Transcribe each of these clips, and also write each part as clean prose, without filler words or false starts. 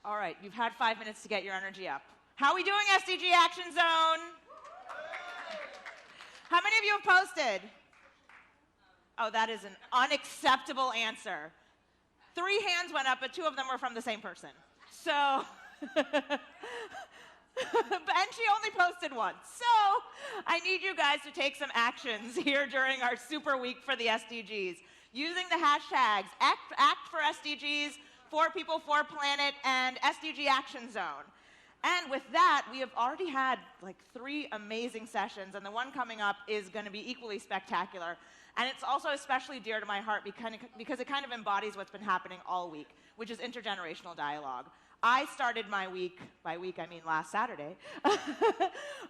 All right, you've had 5 minutes to get your energy up. How are we doing, SDG Action Zone? How many of you have posted? Oh, that is an unacceptable answer. 3 hands went up, but 2 of them were from the same person. So, and she only posted once. So, I need you guys to take some actions here during our super week for the SDGs. Using the hashtags Act for SDGs, 4 People, 4 Planet, and SDG Action Zone. And with that, we have already had like 3 amazing sessions, and the one coming up is going to be equally spectacular. And it's also especially dear to my heart because it kind of embodies what's been happening all week, which is intergenerational dialogue. I started my week, by week I mean last Saturday,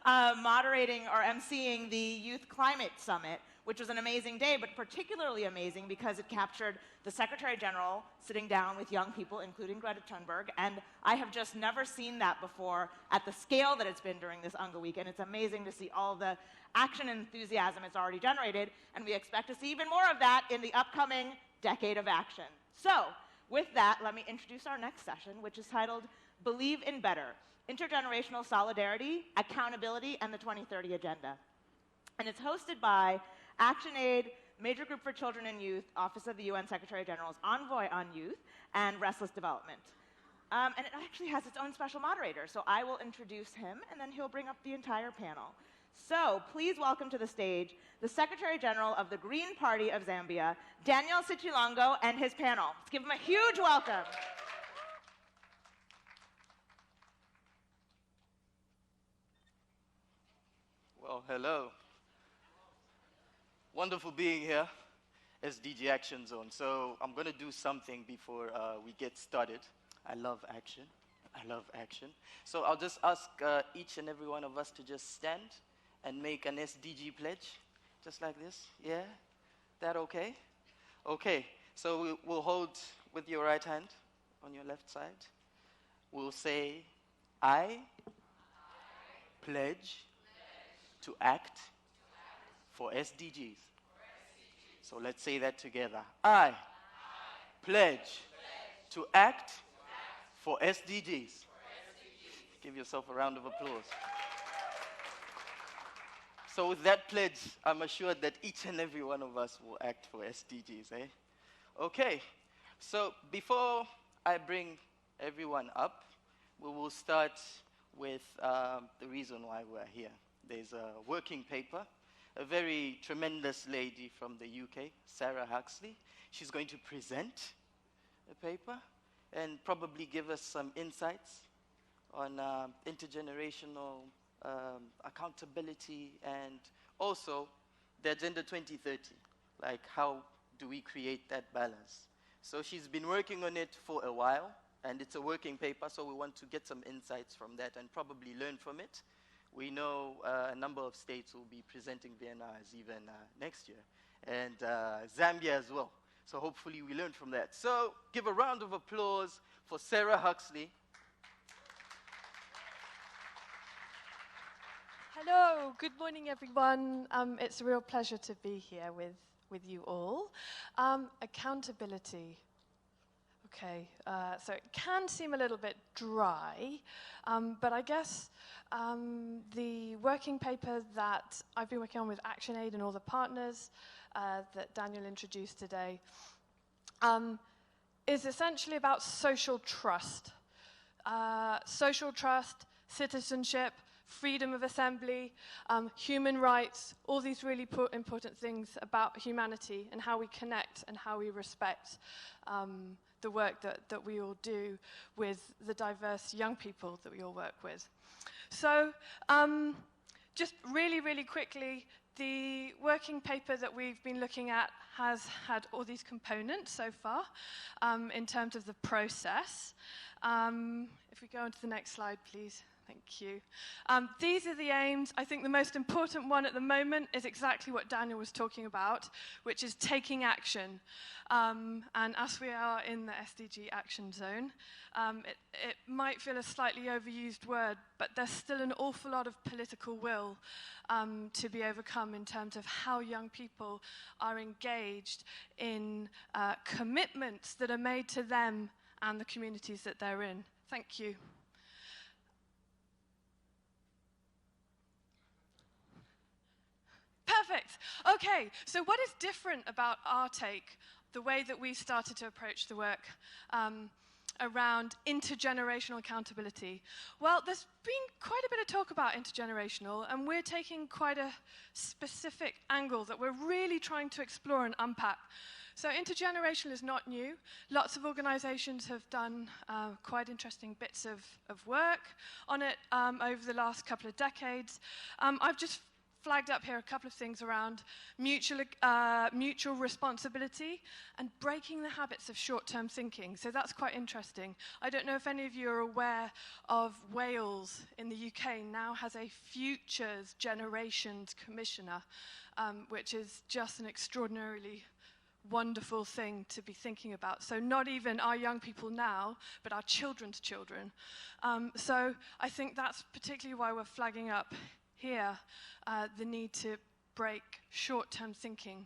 moderating or emceeing the Youth Climate Summit, which was an amazing day, but particularly amazing because it captured the Secretary General sitting down with young people, including Greta Thunberg, and I have just never seen that before at the scale that it's been during this UNGA week, and it's amazing to see all the action and enthusiasm it's already generated, and we expect to see even more of that in the upcoming Decade of Action. So, with that, let me introduce our next session, which is titled Believe in Better, Intergenerational Solidarity, Accountability, and the 2030 Agenda. And it's hosted by ActionAid, Major Group for Children and Youth, Office of the UN Secretary General's Envoy on Youth, and Restless Development. And it actually has its own special moderator, so I will introduce him, and then he'll bring up the entire panel. So, please welcome to the stage the Secretary General of the Green Party of Zambia, Daniel Sichilongo, and his panel. Let's give him a huge welcome. Well, hello. Wonderful being here, SDG Action Zone. So I'm going to do something before we get started. I love action. I love action. So I'll just ask each and every one of us to just stand and make an SDG pledge, just like this. Yeah? That okay? Okay. So we'll hold with your right hand on your left side. We'll say, I pledge to act for SDGs. So let's say that together. I pledge to act for SDGs. Give yourself a round of applause. So with that pledge, I'm assured that each and every one of us will act for SDGs, eh? Okay, so before I bring everyone up, we will start with the reason why we're here. There's a working paper, a very tremendous lady from the UK, Sarah Huxley. She's going to present a paper and probably give us some insights on intergenerational accountability and also the Agenda 2030, like how do we create that balance. So she's been working on it for a while, and it's a working paper, so we want to get some insights from that and probably learn from it. We know a number of states will be presenting VNRs even next year, and Zambia as well. So hopefully we learn from that. So give a round of applause for Sarah Huxley. Hello, good morning everyone. It's a real pleasure to be here with you all. Accountability. Okay, so it can seem a little bit dry, but I guess the working paper that I've been working on with ActionAid and all the partners that Daniel introduced today is essentially about social trust. Social trust, citizenship, freedom of assembly, human rights, all these really important things about humanity and how we connect and how we respect the work that we all do with the diverse young people that we all work with. So just really quickly, the working paper that we've been looking at has had all these components so far in terms of the process. If we go on to the next slide, please. Thank you. These are the aims. I think the most important one at the moment is exactly what Daniel was talking about, which is taking action. And as we are in the SDG Action Zone, it might feel a slightly overused word, but there's still an awful lot of political will to be overcome in terms of how young people are engaged in commitments that are made to them and the communities that they're in Thank you. Perfect. Okay, so what is different about our take, the way that we started to approach the work around intergenerational accountability? Well, there's been quite a bit of talk about intergenerational, and we're taking quite a specific angle that we're really trying to explore and unpack. So intergenerational is not new. Lots of organizations have done quite interesting bits of work on it over the last couple of decades. I've just flagged up here a couple of things around mutual responsibility and breaking the habits of short-term thinking. So that's quite interesting. I don't know if any of you are aware of Wales in the UK now has a Futures Generations Commissioner, which is just an extraordinarily wonderful thing to be thinking about. So not even our young people now, but our children's children. So I think that's particularly why we're flagging up here the need to break short-term thinking,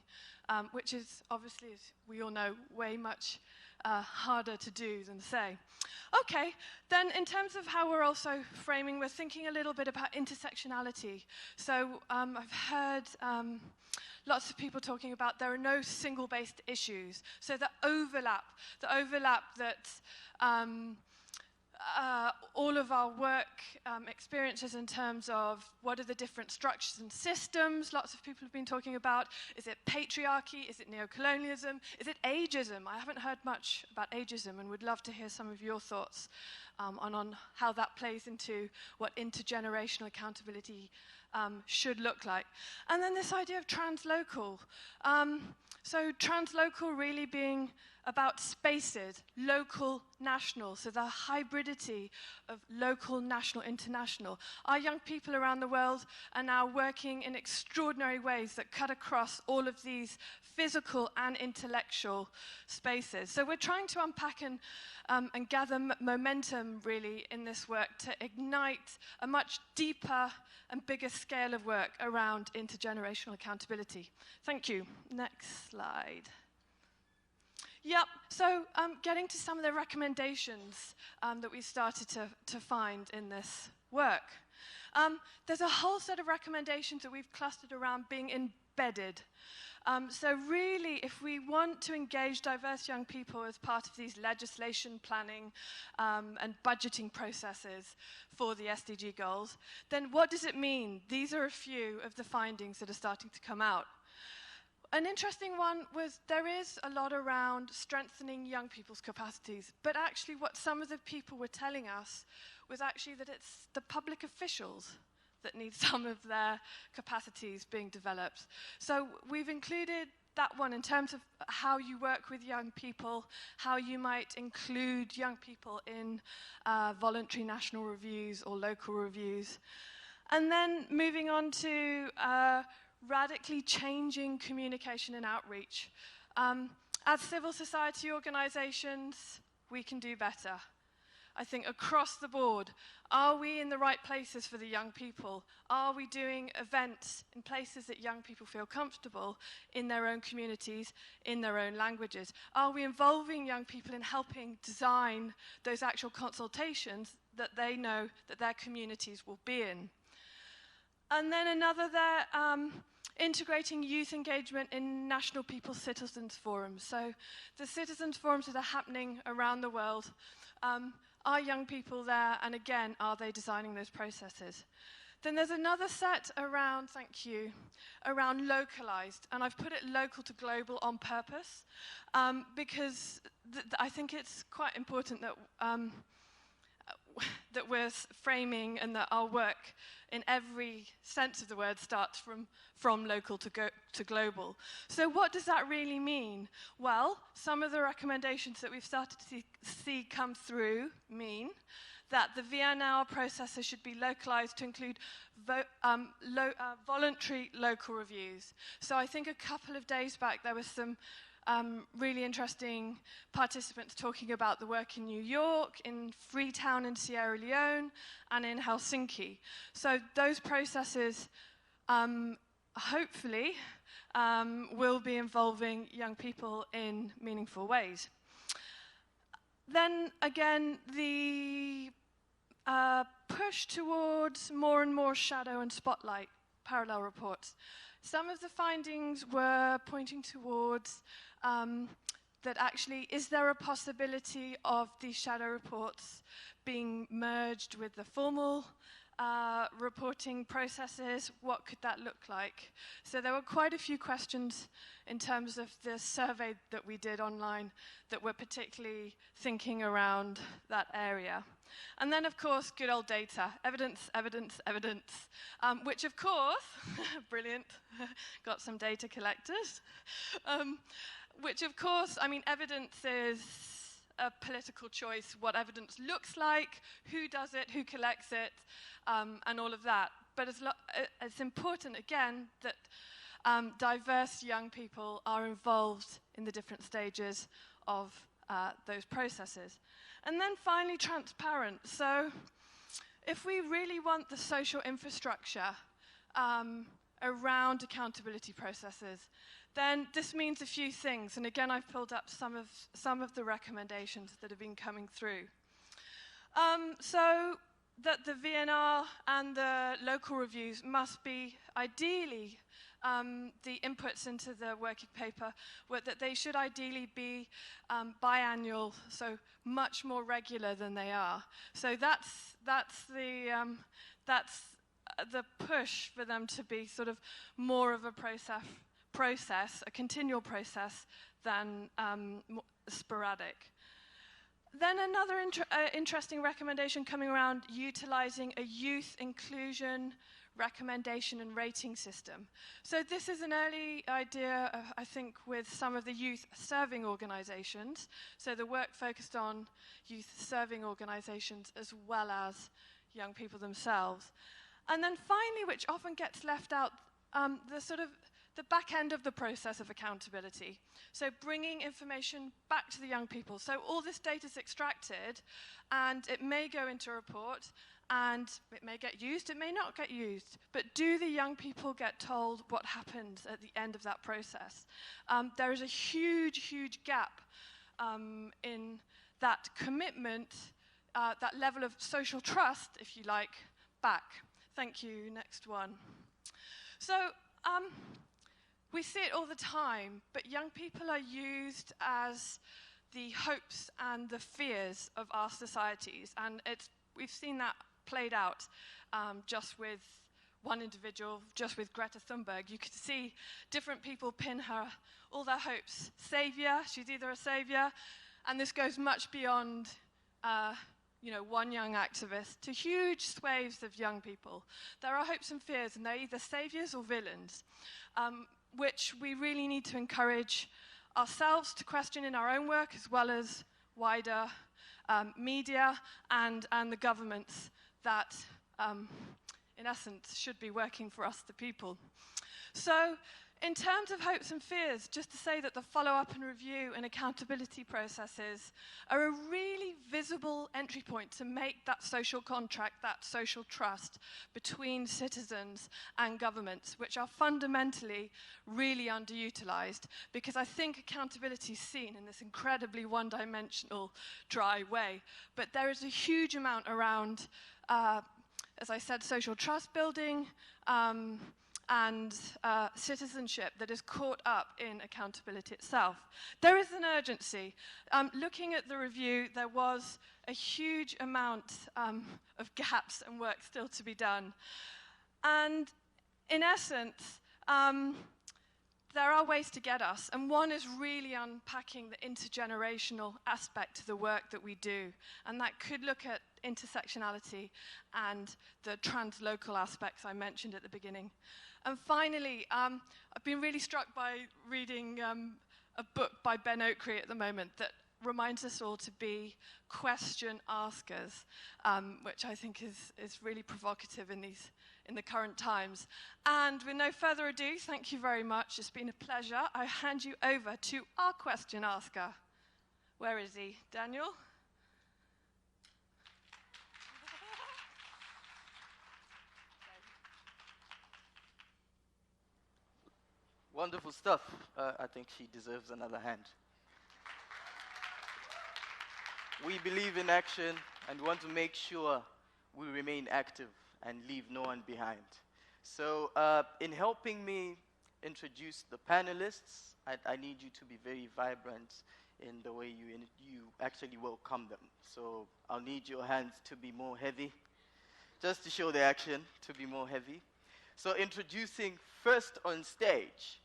which is obviously, as we all know, way much harder to do than say. Okay, then in terms of how we're also framing, we're thinking a little bit about intersectionality. So I've heard lots of people talking about there are no single-based issues. So the overlap that all of our work experiences in terms of what are the different structures and systems lots of people have been talking about. Is it patriarchy? Is it neocolonialism? Is it ageism? I haven't heard much about ageism and would love to hear some of your thoughts on how that plays into what intergenerational accountability should look like. And then this idea of translocal. So translocal really being about spaces, local, national, so the hybridity of local, national, international. Our young people around the world are now working in extraordinary ways that cut across all of these physical and intellectual spaces. So we're trying to unpack and gather momentum, really, in this work to ignite a much deeper and bigger scale of work around intergenerational accountability. Thank you. Next slide. Yep, so getting to some of the recommendations that we started to find in this work. There's a whole set of recommendations that we've clustered around being embedded. So really, if we want to engage diverse young people as part of these legislation planning and budgeting processes for the SDG goals, then what does it mean? These are a few of the findings that are starting to come out. An interesting one was there is a lot around strengthening young people's capacities, but actually what some of the people were telling us was actually that it's the public officials that need some of their capacities being developed. So we've included that one in terms of how you work with young people, how you might include young people in voluntary national reviews or local reviews. And then moving on to radically changing communication and outreach. As civil society organizations, we can do better. I think across the board, are we in the right places for the young people? Are we doing events in places that young people feel comfortable in their own communities, in their own languages? Are we involving young people in helping design those actual consultations that they know that their communities will be in? And then another there, integrating youth engagement in national people's citizens forums. So the citizens forums that are happening around the world, are young people there, and again, are they designing those processes? Then there's another set around, thank you, around localized, and I've put it local to global on purpose, because I think it's quite important that that we're framing and that our work in every sense of the word starts from local to global. So what does that really mean? Well, some of the recommendations that we've started to see come through mean that the VNR processes should be localized to include voluntary local reviews. So I think a couple of days back there was some really interesting participants talking about the work in New York, in Freetown in Sierra Leone, and in Helsinki. So those processes, hopefully, will be involving young people in meaningful ways. Then again, the push towards more and more shadow and spotlight parallel reports. Some of the findings were pointing towards that actually, is there a possibility of these shadow reports being merged with the formal reporting processes? What could that look like? So there were quite a few questions in terms of the survey that we did online that were particularly thinking around that area. And then, of course, good old data. Evidence, evidence, evidence. Which, of course, brilliant, got some data collectors. Which, of course, I mean, evidence is a political choice, what evidence looks like, who does it, who collects it, and all of that. But it's important, again, that diverse young people are involved in the different stages of those processes. And then finally, transparent. So if we really want the social infrastructure around accountability processes, then this means a few things. And again, I've pulled up some of the recommendations that have been coming through. So that the VNR and the local reviews must be, ideally, the inputs into the working paper were that they should ideally be biannual, so much more regular than they are. So that's the push for them to be sort of more of a process, a continual process, than sporadic. Then another interesting recommendation coming around utilizing a youth inclusion recommendation and rating system. So this is an early idea, I think, with some of the youth serving organizations. So the work focused on youth serving organizations as well as young people themselves. And then finally, which often gets left out, the back end of the process of accountability. So bringing information back to the young people. So all this data is extracted, and it may go into a report, and it may get used, it may not get used. But do the young people get told what happens at the end of that process? There is a huge, huge gap in that commitment, that level of social trust, if you like, back. Thank you. Next one. So, we see it all the time, but young people are used as the hopes and the fears of our societies, and we've seen that played out just with one individual, just with Greta Thunberg. You could see different people pin her all their hopes. Savior, she's either a savior, and this goes much beyond one young activist, to huge swathes of young people. There are hopes and fears, and they're either saviors or villains, which we really need to encourage ourselves to question in our own work, as well as wider media and the governments that, in essence, should be working for us, the people. So, in terms of hopes and fears, just to say that the follow-up and review and accountability processes are a really visible entry point to make that social contract, that social trust between citizens and governments, which are fundamentally really underutilized, because I think accountability is seen in this incredibly one-dimensional, dry way. But there is a huge amount around, as I said, social trust building, and citizenship that is caught up in accountability itself. There is an urgency. Looking at the review, there was a huge amount of gaps and work still to be done. And in essence, there are ways to get us, and one is really unpacking the intergenerational aspect to the work that we do, and that could look at intersectionality and the translocal aspects I mentioned at the beginning. And finally, I've been really struck by reading a book by Ben Oakrey at the moment that reminds us all to be question askers, which I think is really provocative in the current times. And with no further ado, thank you very much. It's been a pleasure. I hand you over to our question asker. Where is he? Daniel? Wonderful stuff. I think she deserves another hand. we believe in action and want to make sure we remain active and leave no one behind. So in helping me introduce the panelists, I need you to be very vibrant in the way you actually welcome them. So I'll need your hands to be more heavy, just to show the action, to be more heavy. So introducing first on stage,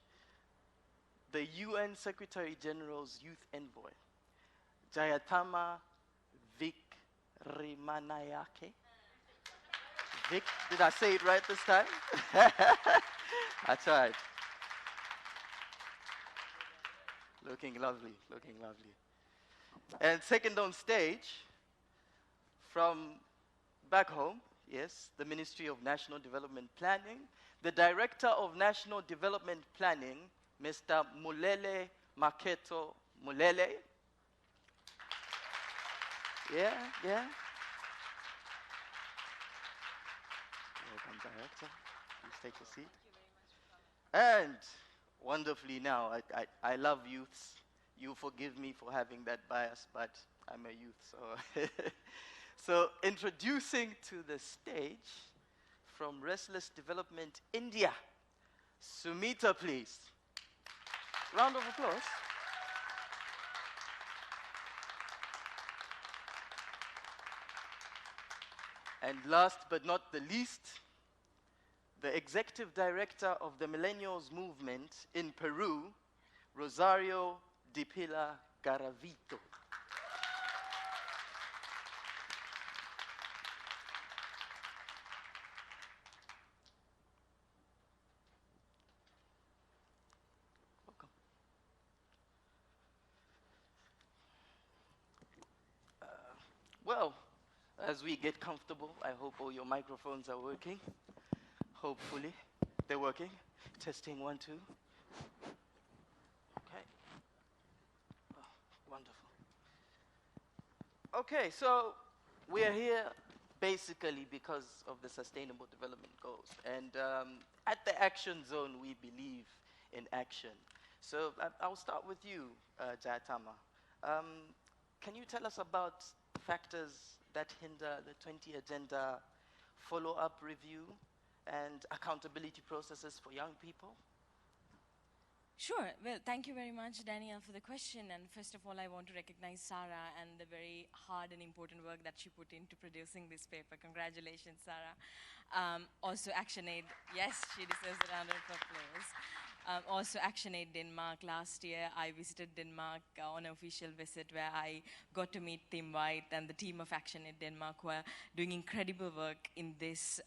the UN Secretary General's Youth Envoy, Jayatama Vikrimanayake. Vic, did I say it right this time? That's right. Looking lovely, looking lovely. And second on stage, from back home, yes, the Ministry of National Development Planning, the Director of National Development Planning, Mr. Mulele Maketo Mulele. Yeah, yeah. Welcome, Director. Please take a seat. And wonderfully now, I love youths. You forgive me for having that bias, but I'm a youth, so. So introducing to the stage from Restless Development India, Sumita, please. Round of applause. And last but not the least, the Executive Director of the Millennials Movement in Peru, Rosario Di Pila Garavito. Welcome. Well, as we get comfortable, I hope all your microphones are working. Hopefully, they're working. Testing 1, 2. Okay. Oh, wonderful. Okay, so we are here basically because of the Sustainable Development Goals. And at the Action Zone, we believe in action. So I'll start with you, Jayatama. Can you tell us about factors that hinder the 20 Agenda follow-up review and accountability processes for young people? Sure. Well, thank you very much, Daniel, for the question. And first of all, I want to recognize Sarah and the very hard and important work that she put into producing this paper. Congratulations, Sarah. Also, ActionAid. Yes, she deserves a round of applause. Also, ActionAid Denmark. Last year, I visited Denmark on an official visit where I got to meet Tim White and the team of ActionAid Denmark, who are doing incredible work in this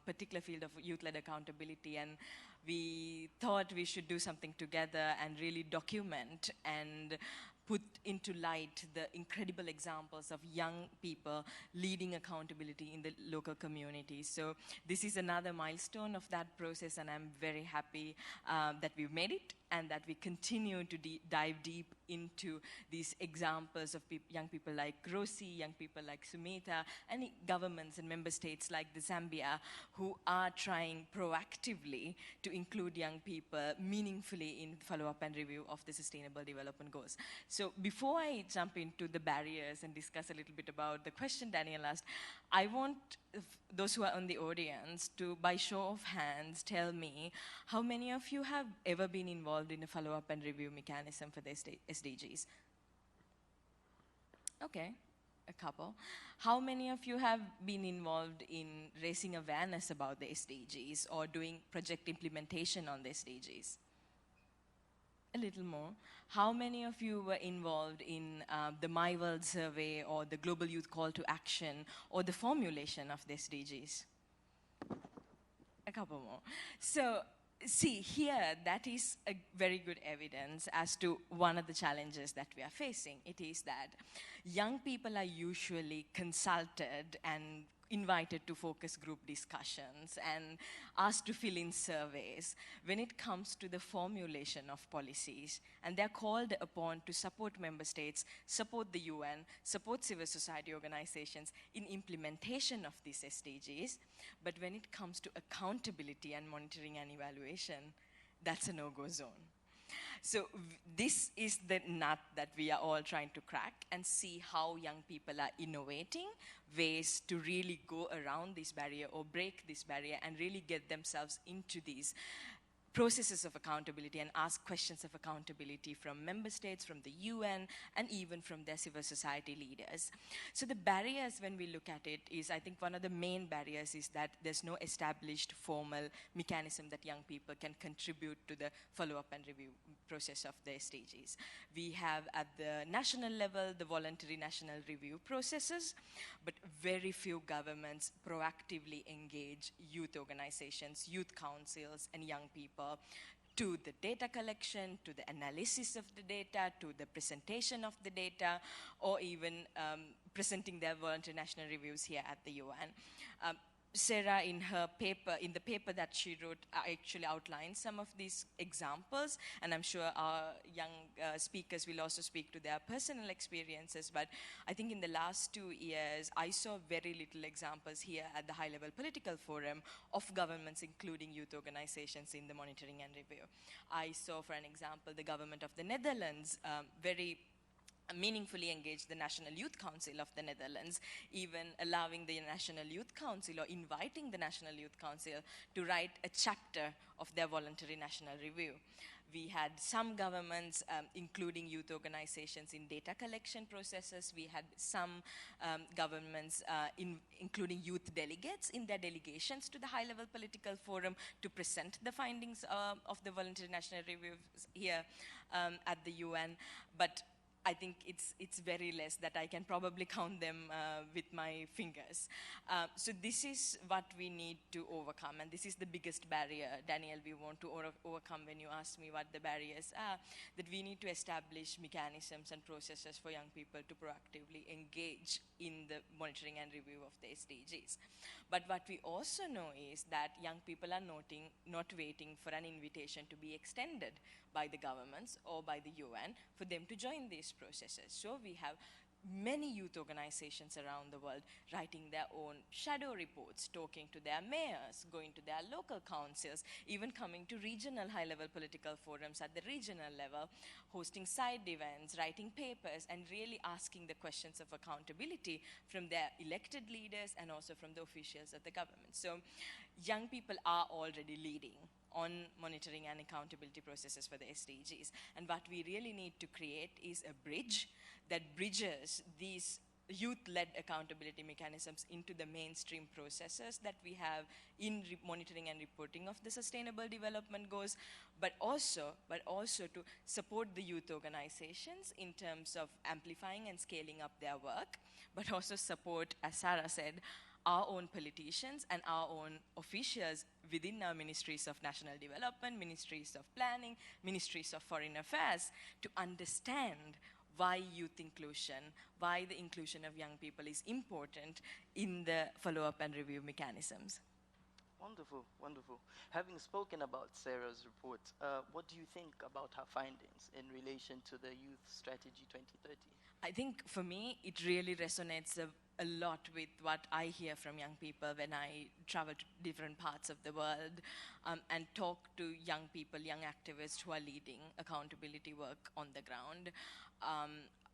particular field of youth-led accountability. And we thought we should do something together and really document and put into light the incredible examples of young people leading accountability in the local communities. So this is another milestone of that process, and I'm very happy that we've made it and that we continue to dive deep into these examples of young people like Rosie, young people like Sumita, and governments and member states like the Zambia, who are trying proactively to include young people meaningfully in follow-up and review of the Sustainable Development Goals. So before I jump into the barriers and discuss a little bit about the question Daniel asked, I want those who are in the audience to, by show of hands, tell me how many of you have ever been involved in a follow-up and review mechanism for the SDGs? Okay, a couple. How many of you have been involved in raising awareness about the SDGs or doing project implementation on the SDGs? A little more. How many of you were involved in the My World survey or the Global Youth Call to Action or the formulation of the SDGs? A couple more. So, see, here, that is a very good evidence as to one of the challenges that we are facing. It is that young people are usually consulted and invited to focus group discussions and asked to fill in surveys when it comes to the formulation of policies. And they're called upon to support member states, support the UN, support civil society organizations in implementation of these SDGs. But when it comes to accountability and monitoring and evaluation, that's a no-go zone. So this is the nut that we are all trying to crack and see how young people are innovating ways to really go around this barrier or break this barrier and really get themselves into these processes of accountability and ask questions of accountability from member states, from the UN, and even from their civil society leaders. So the barriers, when we look at it, is I think one of the main barriers is that there's no established formal mechanism that young people can contribute to the follow-up and review process of the SDGs. We have at the national level the voluntary national review processes, but very few governments proactively engage youth organizations, youth councils, and young people to the data collection, to the analysis of the data, to the presentation of the data, or even presenting their voluntary national reviews here at the UN. Sarah, in the paper that she wrote, actually outlined some of these examples, and I'm sure our young speakers will also speak to their personal experiences, but I think in the last 2 years, I saw very little examples here at the high-level political forum of governments including youth organizations in the monitoring and review. I saw, for an example, the government of the Netherlands very meaningfully engage the National Youth Council of the Netherlands, even allowing the National Youth Council or inviting the National Youth Council to write a chapter of their voluntary national review. We had some governments, including youth organizations, in data collection processes. We had some governments, including youth delegates, in their delegations to the high-level political forum to present the findings of the voluntary national review here at the UN. But I think it's very less that I can probably count them with my fingers. So this is what we need to overcome, and this is the biggest barrier, Daniel, we want to overcome when you asked me what the barriers are, that we need to establish mechanisms and processes for young people to proactively engage in the monitoring and review of the SDGs. But what we also know is that young people are not waiting for an invitation to be extended by the governments or by the UN for them to join these processes. So we have many youth organizations around the world writing their own shadow reports, talking to their mayors, going to their local councils, even coming to regional high-level political forums at the regional level, hosting side events, writing papers, and really asking the questions of accountability from their elected leaders and also from the officials of the government. So young people are already leading on monitoring and accountability processes for the SDGs. And what we really need to create is a bridge that bridges these youth-led accountability mechanisms into the mainstream processes that we have in monitoring and reporting of the Sustainable Development Goals, but also to support the youth organizations in terms of amplifying and scaling up their work, but also support, as Sarah said, our own politicians and our own officials within our ministries of national development, ministries of planning, ministries of foreign affairs, to understand why youth inclusion, why the inclusion of young people is important in the follow-up and review mechanisms. Wonderful, wonderful. Having spoken about Sarah's report, what do you think about her findings in relation to the Youth Strategy 2030? I think for me, it really resonates a lot with what I hear from young people when I travel to different parts of the world and talk to young people, young activists who are leading accountability work on the ground.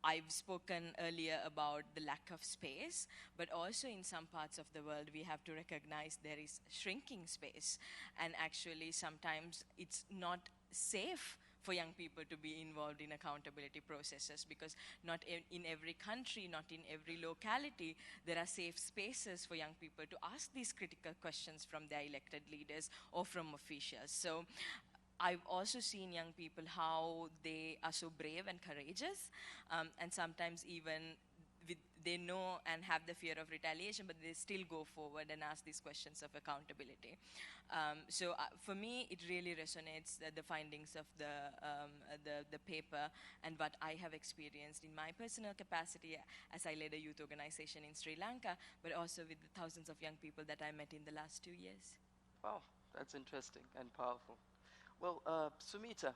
I've spoken earlier about the lack of space, but also in some parts of the world, we have to recognize there is shrinking space. And actually, sometimes it's not safe for young people to be involved in accountability processes, because not in every country, not in every locality, there are safe spaces for young people to ask these critical questions from their elected leaders or from officials. So I've also seen young people how they are so brave and courageous, and sometimes even they know and have the fear of retaliation, but they still go forward and ask these questions of accountability. So for me, it really resonates the findings of the paper and what I have experienced in my personal capacity as I led a youth organization in Sri Lanka, but also with the thousands of young people that I met in the last 2 years. Wow, that's interesting and powerful. Well, Sumita,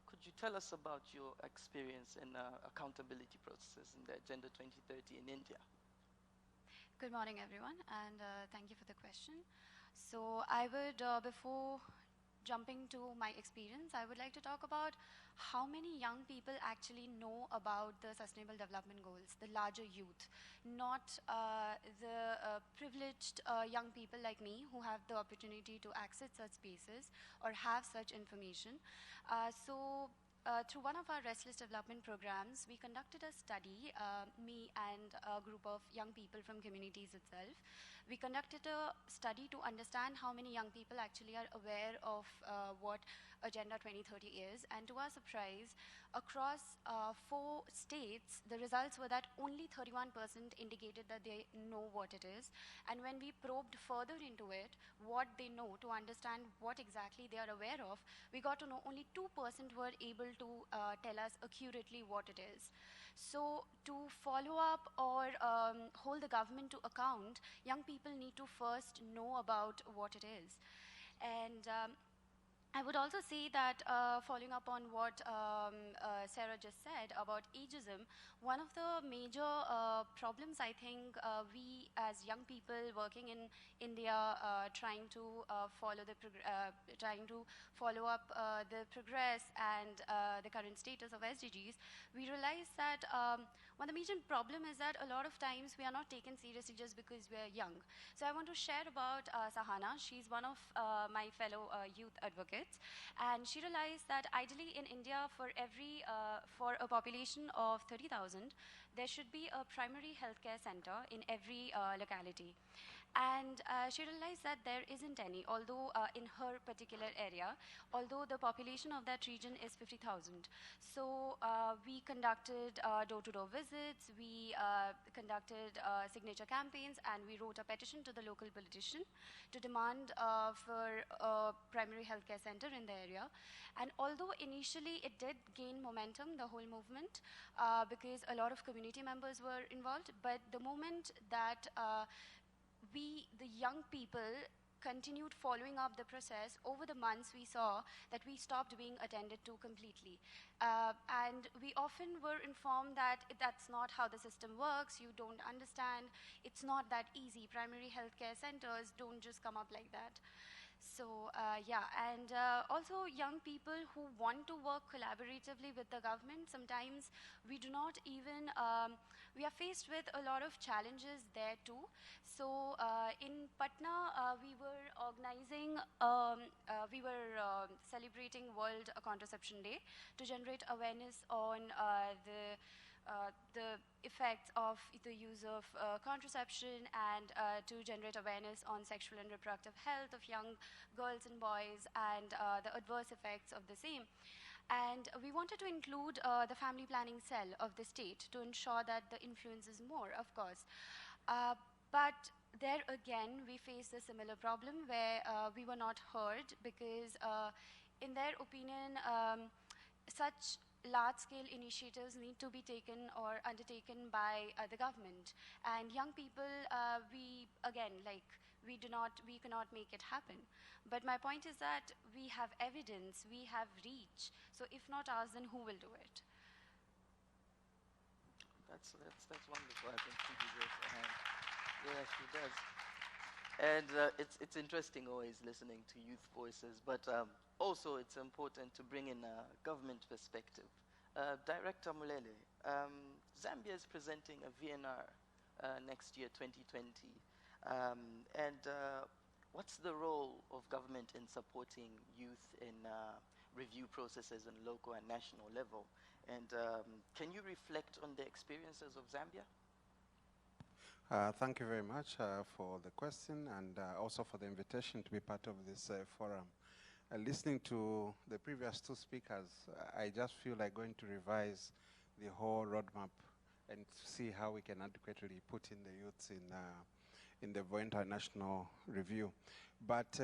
could you tell us about your experience in accountability processes in the Agenda 2030 in India? Good morning, everyone, and thank you for the question. So I would, before jumping to my experience, I would like to talk about how many young people actually know about the Sustainable Development Goals, the larger youth, not the privileged young people like me who have the opportunity to access such spaces or have such information. Through one of our restless development programs, we conducted a study, me and a group of young people from communities itself. We conducted a study to understand how many young people actually are aware of what Agenda 2030 is. And to our surprise, across 4 states, the results were that only 31% indicated that they know what it is. And when we probed further into it, what they know, to understand what exactly they are aware of, we got to know only 2% were able to tell us accurately what it is. So to follow up or hold the government to account, young people need to first know about what it is. And I would also say that following up on what Sarah just said about ageism, one of the major problems I think we as young people working in India trying to follow up the progress and the current status of SDGs, we realize that one of the major problem is that a lot of times we are not taken seriously just because we are young. So I want to share about Sahana. She's one of my fellow youth advocates, and she realized that ideally in India, for a population of 30,000, there should be a primary healthcare center in every locality. And she realized that there isn't any, although in her particular area, although the population of that region is 50,000. So we conducted door-to-door visits, we conducted signature campaigns, and we wrote a petition to the local politician to demand for a primary healthcare center in the area. And although initially it did gain momentum, the whole movement, because a lot of community members were involved, but the moment that the young people continued following up the process, over the months we saw that we stopped being attended to completely. And we often were informed that that's not how the system works, you don't understand, it's not that easy, primary healthcare centers don't just come up like that. So also young people who want to work collaboratively with the government, sometimes we do not even, we are faced with a lot of challenges there too. So in Patna, we were organizing, celebrating World Contraception Day to generate awareness on the effects of the use of contraception and to generate awareness on sexual and reproductive health of young girls and boys and the adverse effects of the same. And we wanted to include the family planning cell of the state to ensure that the influence is more, of course. But there again, we faced a similar problem where we were not heard because in their opinion, such large-scale initiatives need to be taken or undertaken by the government. And young people, we cannot make it happen. But my point is that we have evidence, we have reach. So if not us, then who will do it? That's wonderful. I think she deserves a hand. Yeah, she does. And it's interesting always listening to youth voices, but also it's important to bring in a government perspective. Director Mulele, Zambia is presenting a VNR next year, 2020. What's the role of government in supporting youth in review processes on local and national level? And can you reflect on the experiences of Zambia? Thank you very much for the question and also for the invitation to be part of this forum. Listening to the previous 2 speakers, I just feel like going to revise the whole roadmap and see how we can adequately put in the youths in the International review. But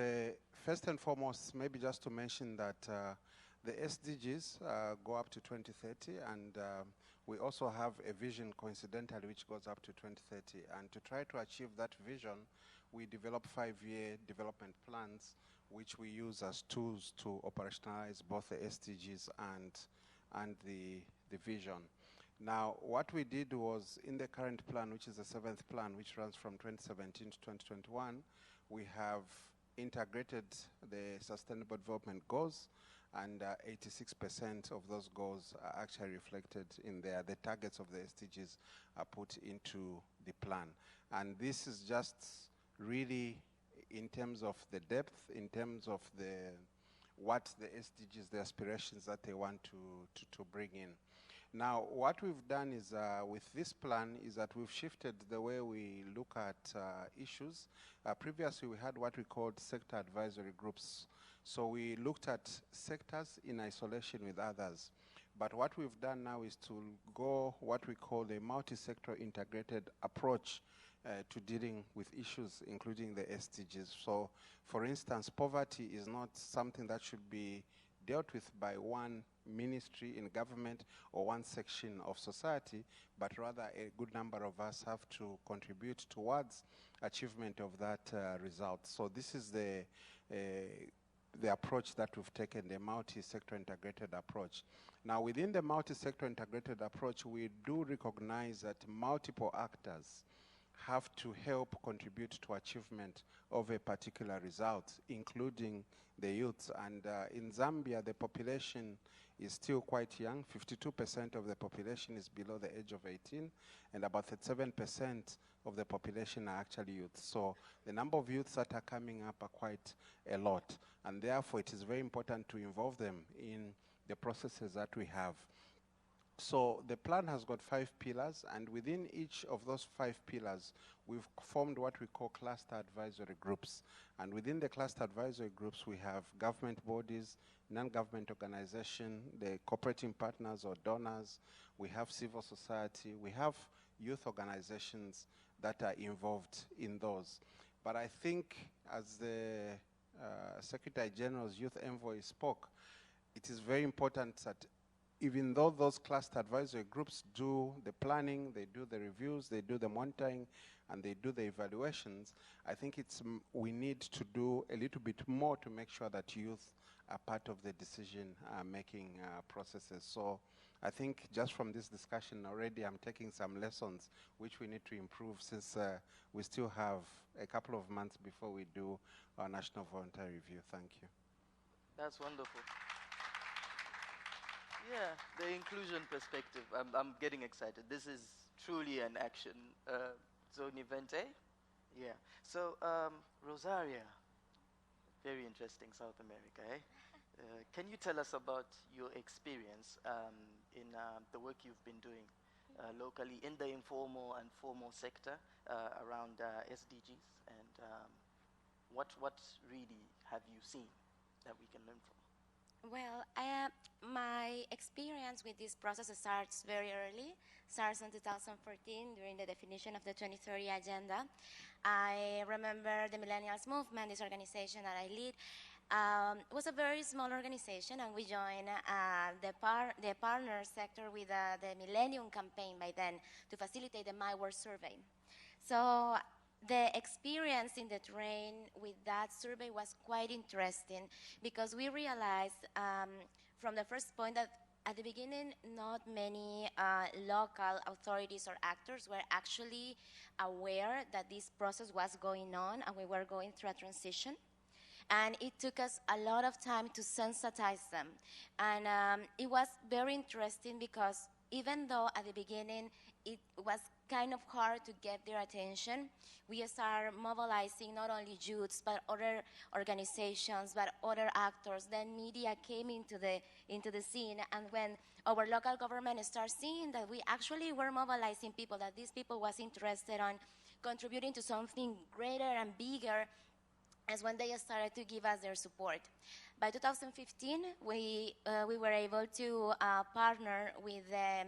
first and foremost, maybe just to mention that the SDGs go up to 2030, and we also have a vision, coincidentally, which goes up to 2030. And to try to achieve that vision, we develop 5-year development plans, which we use as tools to operationalize both the SDGs and the vision. Now, what we did was, in the current plan, which is the 7th plan, which runs from 2017 to 2021, we have integrated the Sustainable Development Goals, and 86% of those goals are actually reflected in there. The targets of the SDGs are put into the plan. And this is just really in terms of the depth, in terms of what the SDGs, the aspirations that they want to bring in. Now, what we've done is, with this plan, is that we've shifted the way we look at issues. Previously, we had what we called sector advisory groups. So we looked at sectors in isolation with others. But what we've done now is to go what we call a multi-sector integrated approach to dealing with issues, including the SDGs. So, for instance, poverty is not something that should be dealt with by one ministry in government or one section of society, but rather a good number of us have to contribute towards achievement of that result. So this is the approach that we've taken, the multi-sector integrated approach. Now, within the multi-sector integrated approach, we do recognize that multiple actors have to help contribute to achievement of a particular result, including the youths. And in Zambia, the population is still quite young. 52% of the population is below the age of 18, and about 37% of the population are actually youths. So the number of youths that are coming up are quite a lot, and therefore it is very important to involve them in the processes that we have. So the plan has got 5 pillars, and within each of those 5 pillars, we've formed what we call cluster advisory groups. And within the cluster advisory groups, we have government bodies, non-government organization, the cooperating partners or donors, we have civil society, we have youth organizations that are involved in those. But I think, as the Secretary General's Youth Envoy spoke, it is very important that even though those cluster advisory groups do the planning, they do the reviews, they do the monitoring, and they do the evaluations, I think we need to do a little bit more to make sure that youth are part of the decision-making processes. So I think just from this discussion already, I'm taking some lessons which we need to improve, since we still have a couple of months before we do our National Voluntary Review. Thank you. That's wonderful. Yeah, the inclusion perspective, I'm getting excited. This is truly an action zone event, eh? Yeah. So, Rosaria, very interesting, South America, eh? Can you tell us about your experience in the work you've been doing locally in the informal and formal sector around SDGs, and what really have you seen that we can learn from? Well, my experience with this process starts very early, starts in 2014 during the definition of the 2030 Agenda. I remember the Millennials Movement, this organization that I lead, was a very small organization, and we joined the partner sector with the Millennium Campaign by then to facilitate the My World survey. So the experience in the terrain with that survey was quite interesting, because we realized from the first point that at the beginning, not many local authorities or actors were actually aware that this process was going on and we were going through a transition. And it took us a lot of time to sensitize them. And it was very interesting, because even though at the beginning it was kind of hard to get their attention, we started mobilizing not only youths, but other organizations, but other actors. Then media came into the scene, and when our local government started seeing that we actually were mobilizing people, that these people was interested on contributing to something greater and bigger, as when they started to give us their support. By 2015, we were able to partner with the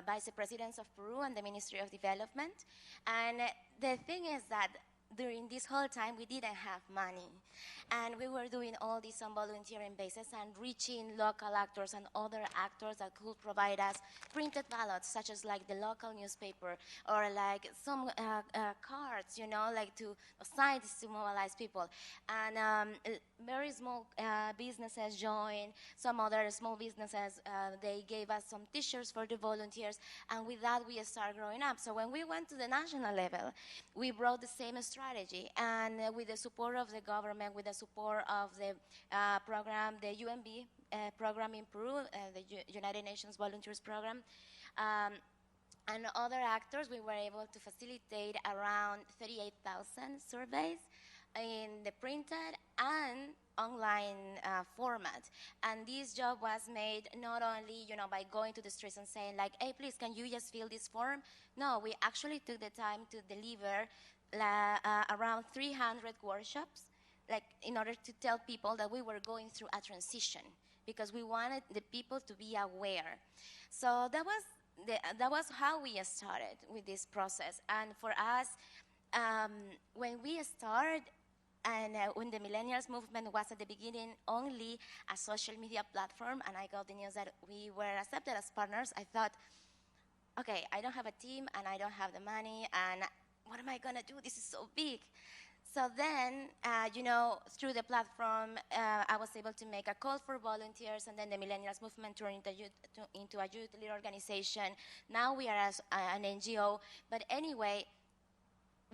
Vice Presidents of Peru and the Ministry of Development. And the thing is that during this whole time, we didn't have money. And we were doing all this on volunteering basis and reaching local actors and other actors that could provide us printed ballots, such as like the local newspaper, or like some cards, you know, like to signs to mobilize people. And very small businesses joined, some other small businesses, they gave us some t-shirts for the volunteers, and with that we started growing up. So when we went to the national level, we brought the same structure. strategy. And with the support of the government, with the support of the program, the UNB program in Peru, the United Nations Volunteers Program, and other actors, we were able to facilitate around 38,000 surveys in the printed and online format. And this job was made not only, by going to the streets and saying like, hey, please, can you just fill this form? No, we actually took the time to deliver around 300 workshops, like in order to tell people that we were going through a transition, because we wanted the people to be aware. So that was how we started with this process. And for us, when we started, and when the Millennials Movement was at the beginning only a social media platform, and I got the news that we were accepted as partners, I thought, okay, I don't have a team, and I don't have the money, and what am I going to do? This is so big. So then, through the platform, I was able to make a call for volunteers, and then the Millennials Movement turned into a youth-led organization. Now we are an NGO. But anyway,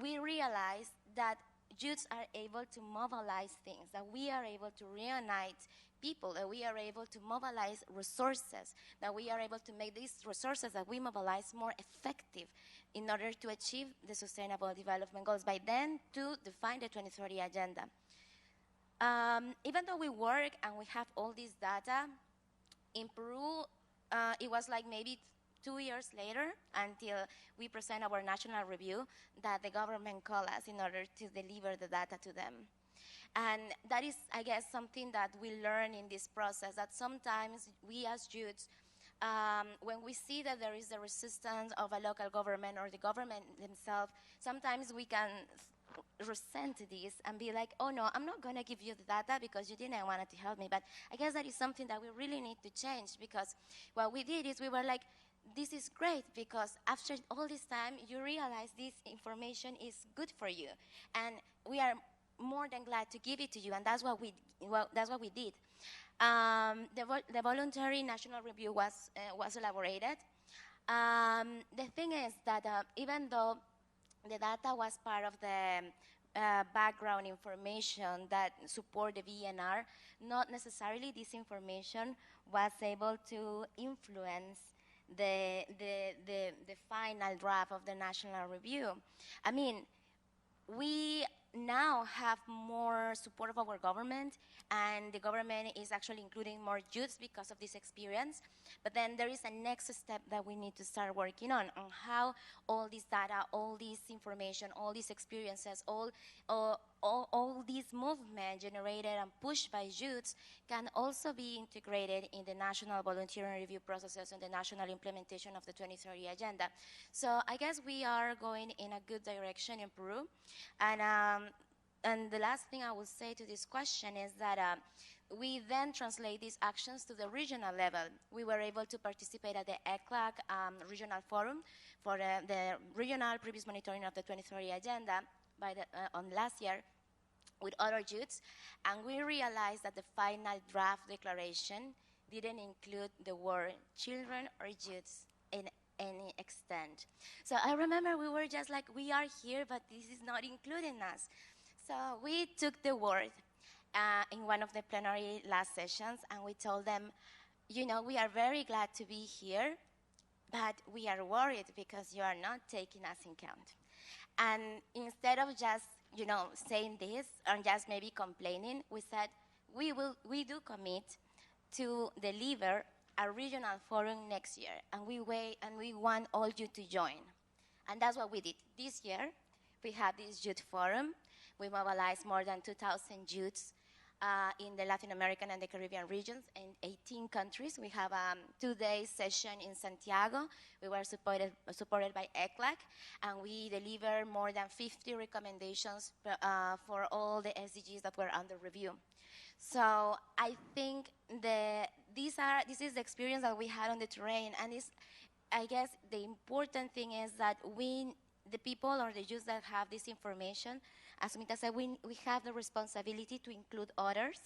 we realized that youths are able to mobilize things, that we are able to reunite people, that we are able to mobilize resources, that we are able to make these resources that we mobilize more effective in order to achieve the Sustainable Development Goals, by then to define the 2030 Agenda. Even though we work and we have all this data, in Peru, it was like maybe 2 years later until we present our national review that the government called us in order to deliver the data to them. And that is, I guess, something that we learn in this process, that sometimes we as youths, when we see that there is a resistance of a local government or the government themselves, sometimes we can resent this and be like, oh no, I'm not going to give you the data because you didn't want to help me. But I guess that is something that we really need to change, because what we did is we were like, this is great, because after all this time, you realize this information is good for you. And we are more than glad to give it to you, and that's what we did. The voluntary national review was elaborated. The thing is that even though the data was part of the background information that support the VNR, not necessarily this information was able to influence the final draft of the national review. I mean, we now have more support of our government, and the government is actually including more youths because of this experience. But then there is a next step that we need to start working on how all this data, all this information, all these experiences, all this movement generated and pushed by youths can also be integrated in the national volunteering review processes and the national implementation of the 2030 Agenda. So I guess we are going in a good direction in Peru. And the last thing I will say to this question is that we then translate these actions to the regional level. We were able to participate at the ECLAC regional forum for the regional previous monitoring of the 2030 Agenda on last year with other youths, and we realized that the final draft declaration didn't include the word children or youths in any extent. So I remember we were just like, we are here, but this is not including us. So we took the word in one of the plenary last sessions, and we told them, we are very glad to be here, but we are worried because you are not taking us in count. And instead of just, saying this or just maybe complaining, we said, we do commit to deliver a regional forum next year, and we want all you to join. And that's what we did. This year, we had this youth forum. We mobilized more than 2,000 youths in the Latin American and the Caribbean regions in 18 countries. We have a 2-day session in Santiago. We were supported by ECLAC, and we delivered more than 50 recommendations for all the SDGs that were under review. So I think this is the experience that we had on the terrain, and I guess the important thing is that the people or the youth that have this information, as Mita said, we have the responsibility to include others,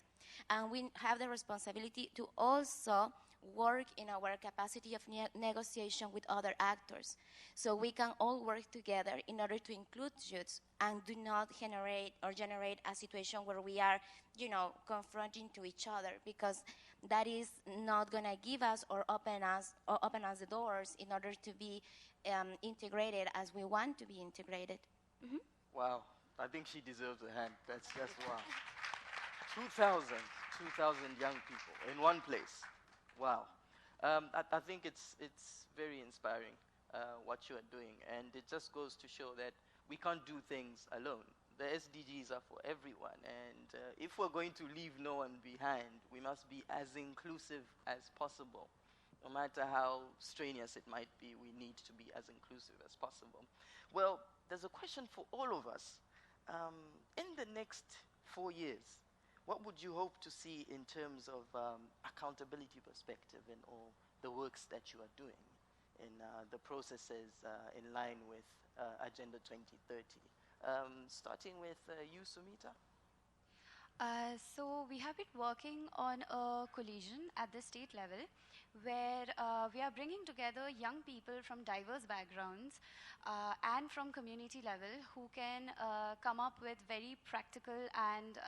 and we have the responsibility to also work in our capacity of negotiation with other actors. So we can all work together in order to include youths and do not generate a situation where we are, confronting to each other, because that is not going to give us or open us the doors in order to be integrated as we want to be integrated. Mm-hmm. Wow, I think she deserves a hand. That's wow. 2,000 young people in one place. Wow. I think it's very inspiring what you are doing, and it just goes to show that we can't do things alone. The SDGs are for everyone, and if we're going to leave no one behind, we must be as inclusive as possible. No matter how strenuous it might be, we need to be as inclusive as possible. Well, there's a question for all of us. In the next 4 years, what would you hope to see in terms of accountability perspective in all the works that you are doing, in the processes in line with Agenda 2030? Starting with you, Sumita. So we have been working on a coalition at the state level where we are bringing together young people from diverse backgrounds and from community level who can come up with very practical and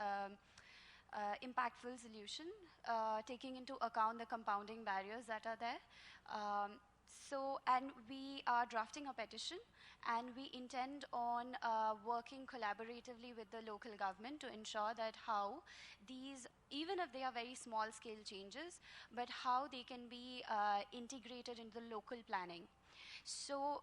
impactful solution, taking into account the compounding barriers that are there. And we are drafting a petition, and we intend on working collaboratively with the local government to ensure that how these, even if they are very small scale changes, but how they can be integrated into the local planning. So,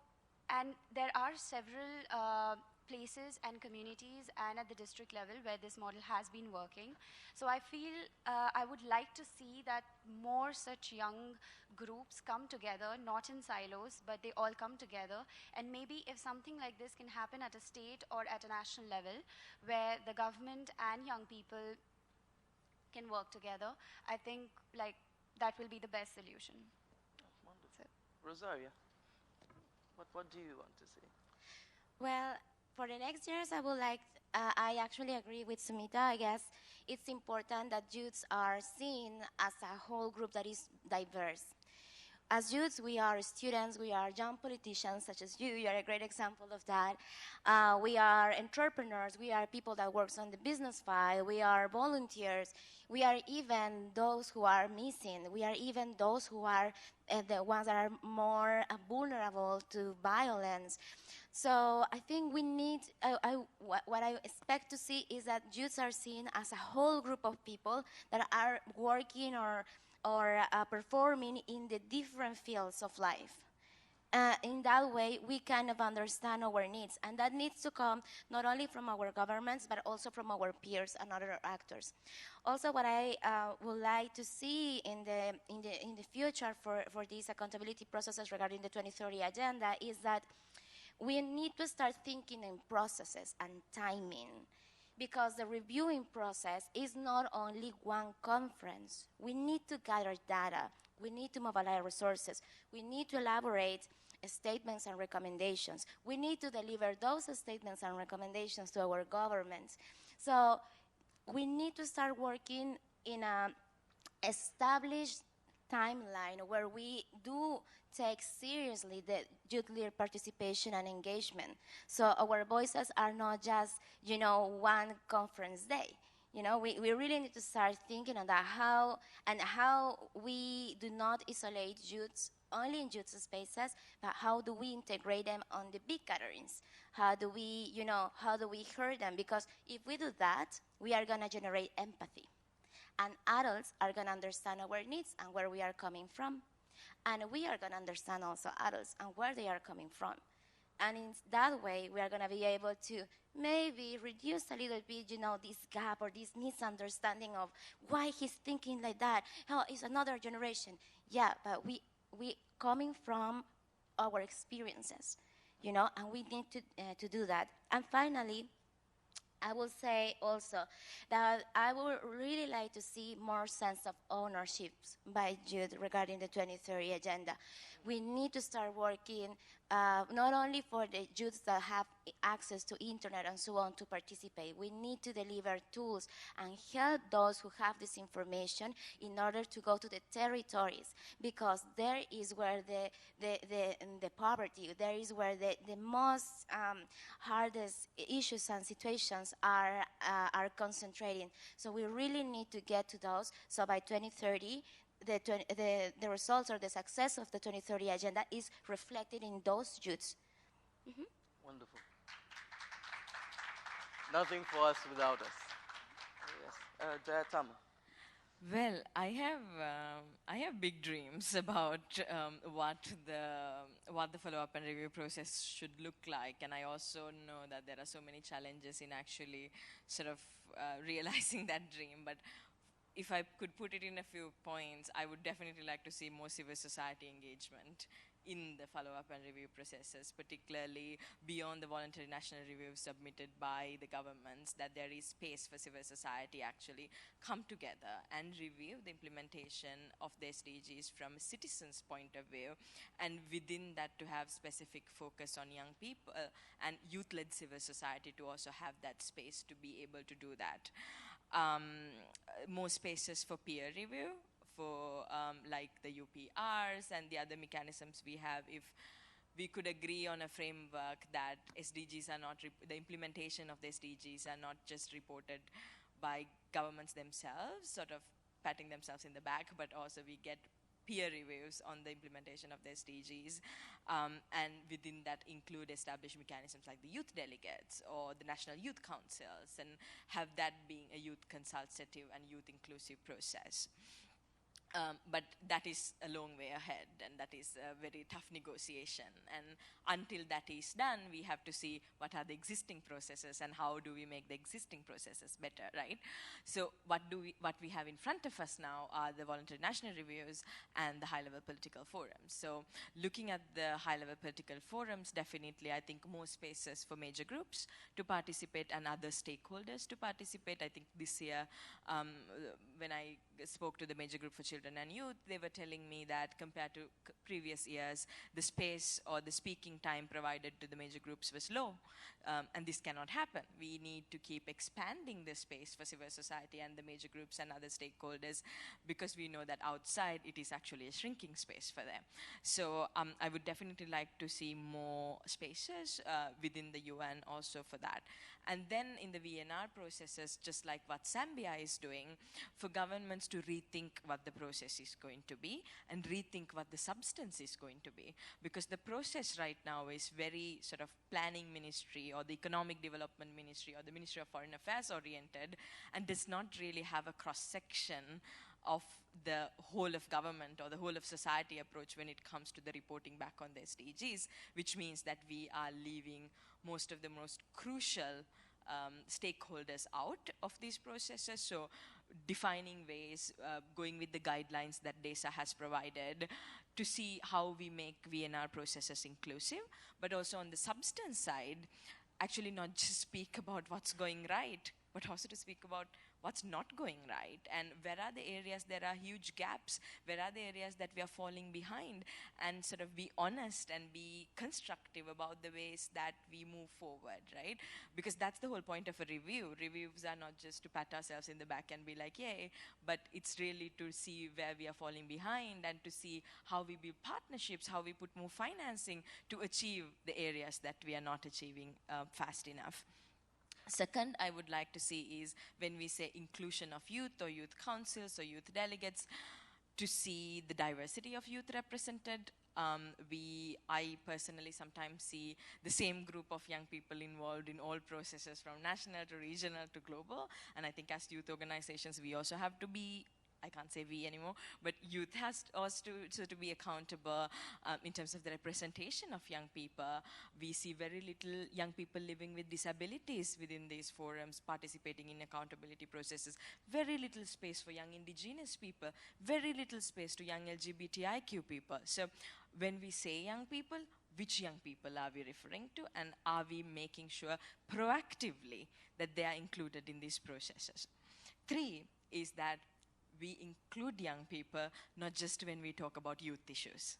and there are several places and communities and at the district level where this model has been working. So I feel I would like to see that more such young groups come together, not in silos, but they all come together. And maybe if something like this can happen at a state or at a national level, where the government and young people can work together, I think that will be the best solution. Wonderful. Rosaria, what do you want to say? Well, for the next years, I actually agree with Sumita. I guess it's important that youths are seen as a whole group that is diverse. As youths, we are students, we are young politicians such as you. You are a great example of that. We are entrepreneurs, we are people that works on the business file, we are volunteers, we are even those who are missing, we are even those who are the ones that are more vulnerable to violence. So I think we need, what I expect to see is that youths are seen as a whole group of people that are working or performing in the different fields of life. In that way, we kind of understand our needs, and that needs to come not only from our governments, but also from our peers and other actors. Also, what I would like to see in the future for these accountability processes regarding the 2030 agenda is that we need to start thinking in processes and timing, because the reviewing process is not only one conference. We need to gather data. We need to mobilize resources. We need to elaborate statements and recommendations. We need to deliver those statements and recommendations to our governments. So we need to start working in an established timeline where we do take seriously the youth leader participation and engagement. So our voices are not just, one conference day. We really need to start thinking on that, how we do not isolate youths only in youth spaces, but how do we integrate them on the big gatherings? How do we hear them? Because if we do that, we are gonna generate empathy. And adults are gonna understand our needs and where we are coming from. And we are gonna understand also adults and where they are coming from. And in that way, we are gonna be able to maybe reduce a little bit, this gap or this misunderstanding of why he's thinking like that. Oh, it's another generation. Yeah, but we coming from our experiences, and we need to do that. And finally, I will say also that I would really like to see more sense of ownership by youth regarding the 2030 agenda. We need to start working not only for the youths that have access to internet and so on to participate. We need to deliver tools and help those who have this information in order to go to the territories, because there is where the poverty, there is where the most hardest issues and situations are concentrating. So we really need to get to those. So by 2030, the results or the success of the 2030 agenda is reflected in those youths. Wonderful. Nothing for us without us. Yes. Jayatama. Well, I have big dreams about what the follow-up and review process should look like, and I also know that there are so many challenges in actually sort of realizing that dream. But if I could put it in a few points, I would definitely like to see more civil society engagement in the follow-up and review processes, particularly beyond the voluntary national reviews submitted by the governments, that there is space for civil society actually come together and review the implementation of the SDGs from a citizen's point of view, and within that to have specific focus on young people and youth-led civil society to also have that space to be able to do that. More spaces for peer review, for like the UPRs and the other mechanisms we have. If we could agree on a framework that SDGs are not, the implementation of the SDGs are not just reported by governments themselves, sort of patting themselves in the back, but also we get peer reviews on the implementation of the SDGs, and within that include established mechanisms like the youth delegates or the national youth councils, and have that being a youth consultative and youth inclusive process. But that is a long way ahead, and that is a very tough negotiation. And until that is done, we have to see what are the existing processes and how do we make the existing processes better, right? So what we have in front of us now are the voluntary national reviews and the high-level political forums. So looking at the high-level political forums, definitely I think more spaces for major groups to participate and other stakeholders to participate. I think this year, when I spoke to the major group for children and youth, they were telling me that compared to previous years, the space or the speaking time provided to the major groups was low, and this cannot happen. We need to keep expanding the space for civil society and the major groups and other stakeholders, because we know that outside it is actually a shrinking space for them. So I would definitely like to see more spaces within the UN also for that. And then in the VNR processes, just like what Zambia is doing, for governments to rethink what the process is going to be and rethink what the substance is going to be. Because the process right now is very sort of planning ministry or the economic development ministry or the Ministry of Foreign Affairs oriented, and does not really have a cross-section of the whole of government or the whole of society approach when it comes to the reporting back on the SDGs, which means that we are leaving most of the most crucial stakeholders out of these processes. So defining ways, going with the guidelines that DESA has provided to see how we make VNR processes inclusive, but also on the substance side, actually not just speak about what's going right, but also to speak about what's not going right, and where are the areas there are huge gaps, where are the areas that we are falling behind, and sort of be honest and be constructive about the ways that we move forward, right? Because that's the whole point of a review. Reviews are not just to pat ourselves in the back and be like, yay, but it's really to see where we are falling behind and to see how we build partnerships, how we put more financing to achieve the areas that we are not achieving fast enough. Second, I would like to see is when we say inclusion of youth or youth councils or youth delegates, to see the diversity of youth represented. I personally sometimes see the same group of young people involved in all processes from national to regional to global. And I think as youth organizations, we also have to be, I can't say we anymore, but youth has also to be accountable in terms of the representation of young people. We see very little young people living with disabilities within these forums, participating in accountability processes. Very little space for young indigenous people. Very little space to young LGBTIQ people. So when we say young people, which young people are we referring to? And are we making sure proactively that they are included in these processes? 3 is that we include young people, not just when we talk about youth issues.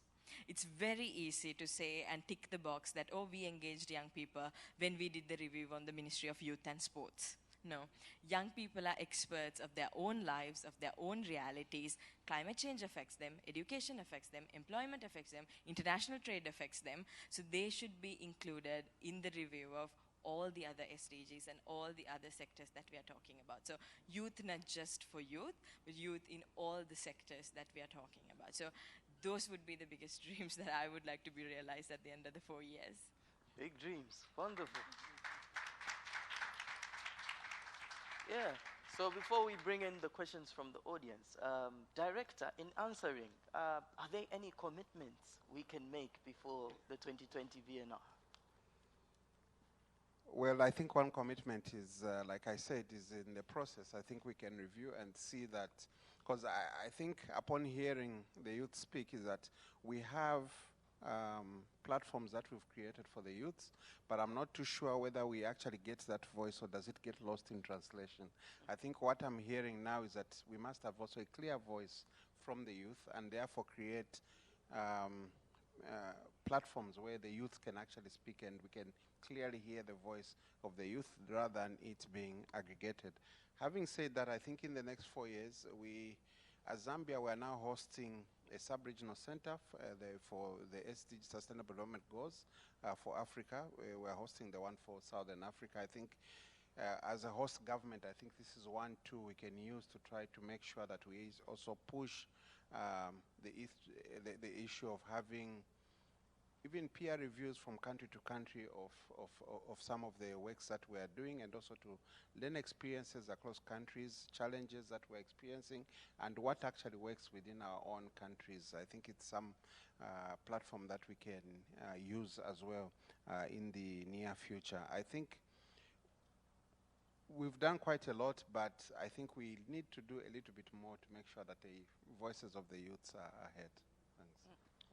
It's very easy to say and tick the box that, oh, we engaged young people when we did the review on the Ministry of Youth and Sports. No, young people are experts of their own lives, of their own realities. Climate change affects them, education affects them, employment affects them, international trade affects them. So they should be included in the review of all the other SDGs and all the other sectors that we are talking about. So youth not just for youth, but youth in all the sectors that we are talking about. So those would be the biggest dreams that I would like to be realized at the end of the 4 years. Big dreams. Wonderful. Yeah. So before we bring in the questions from the audience, Director, in answering, are there any commitments we can make before the 2020 VNR? Well, I think one commitment is, like I said, is in the process. I think we can review and see that, because I think upon hearing the youth speak is that we have platforms that we've created for the youths, but I'm not too sure whether we actually get that voice or does it get lost in translation. I think what I'm hearing now is that we must have also a clear voice from the youth and therefore create platforms where the youth can actually speak and we can clearly hear the voice of the youth rather than it being aggregated. Having said that, I think in the next 4 years, as Zambia, we are now hosting a sub-regional center for the SDG Sustainable Development Goals for Africa. We're hosting the one for Southern Africa. I think as a host government, I think this is one tool we can use to try to make sure that we also push the issue of having even peer reviews from country to country of some of the works that we are doing, and also to learn experiences across countries, challenges that we're experiencing, and what actually works within our own countries. I think it's some platform that we can use as well in the near future. I think we've done quite a lot, but I think we need to do a little bit more to make sure that the voices of the youths are ahead. Thanks.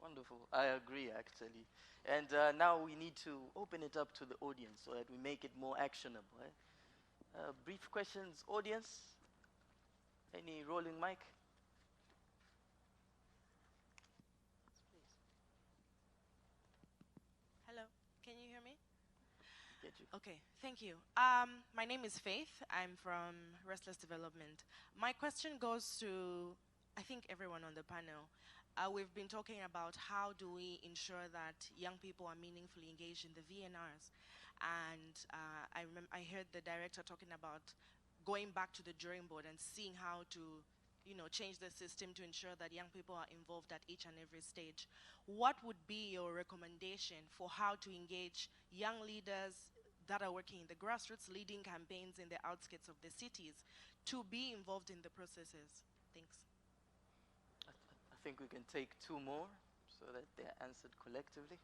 Wonderful. I agree, actually. And now we need to open it up to the audience so that we make it more actionable. Brief questions, audience? Any rolling mic? Hello, can you hear me? Get you. Okay, thank you. My name is Faith. I'm from Restless Development. My question goes to, I think, everyone on the panel. We've been talking about how do we ensure that young people are meaningfully engaged in the VNRs. And I heard the director talking about going back to the drawing board and seeing how to change the system to ensure that young people are involved at each and every stage. What would be your recommendation for how to engage young leaders that are working in the grassroots, leading campaigns in the outskirts of the cities to be involved in the processes? Thanks. I think we can take 2 more so that they're answered collectively.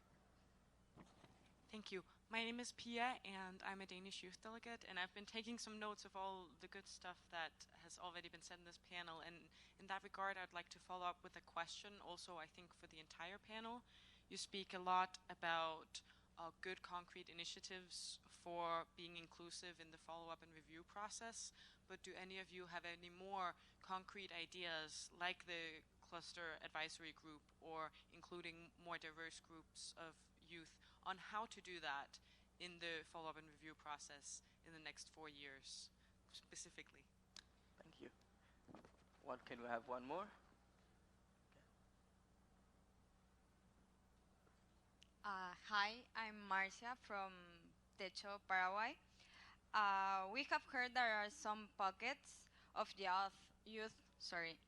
Thank you. My name is Pia, and I'm a Danish youth delegate, and I've been taking some notes of all the good stuff that has already been said in this panel. And in that regard, I'd like to follow up with a question also, I think, for the entire panel. You speak a lot about good concrete initiatives for being inclusive in the follow-up and review process, but do any of you have any more concrete ideas, like the cluster advisory group or including more diverse groups of youth, on how to do that in the follow-up and review process in the next 4 years specifically? Thank you. Can we have one more? Hi, I'm Marcia from Techo, Paraguay. We have heard there are some pockets of youth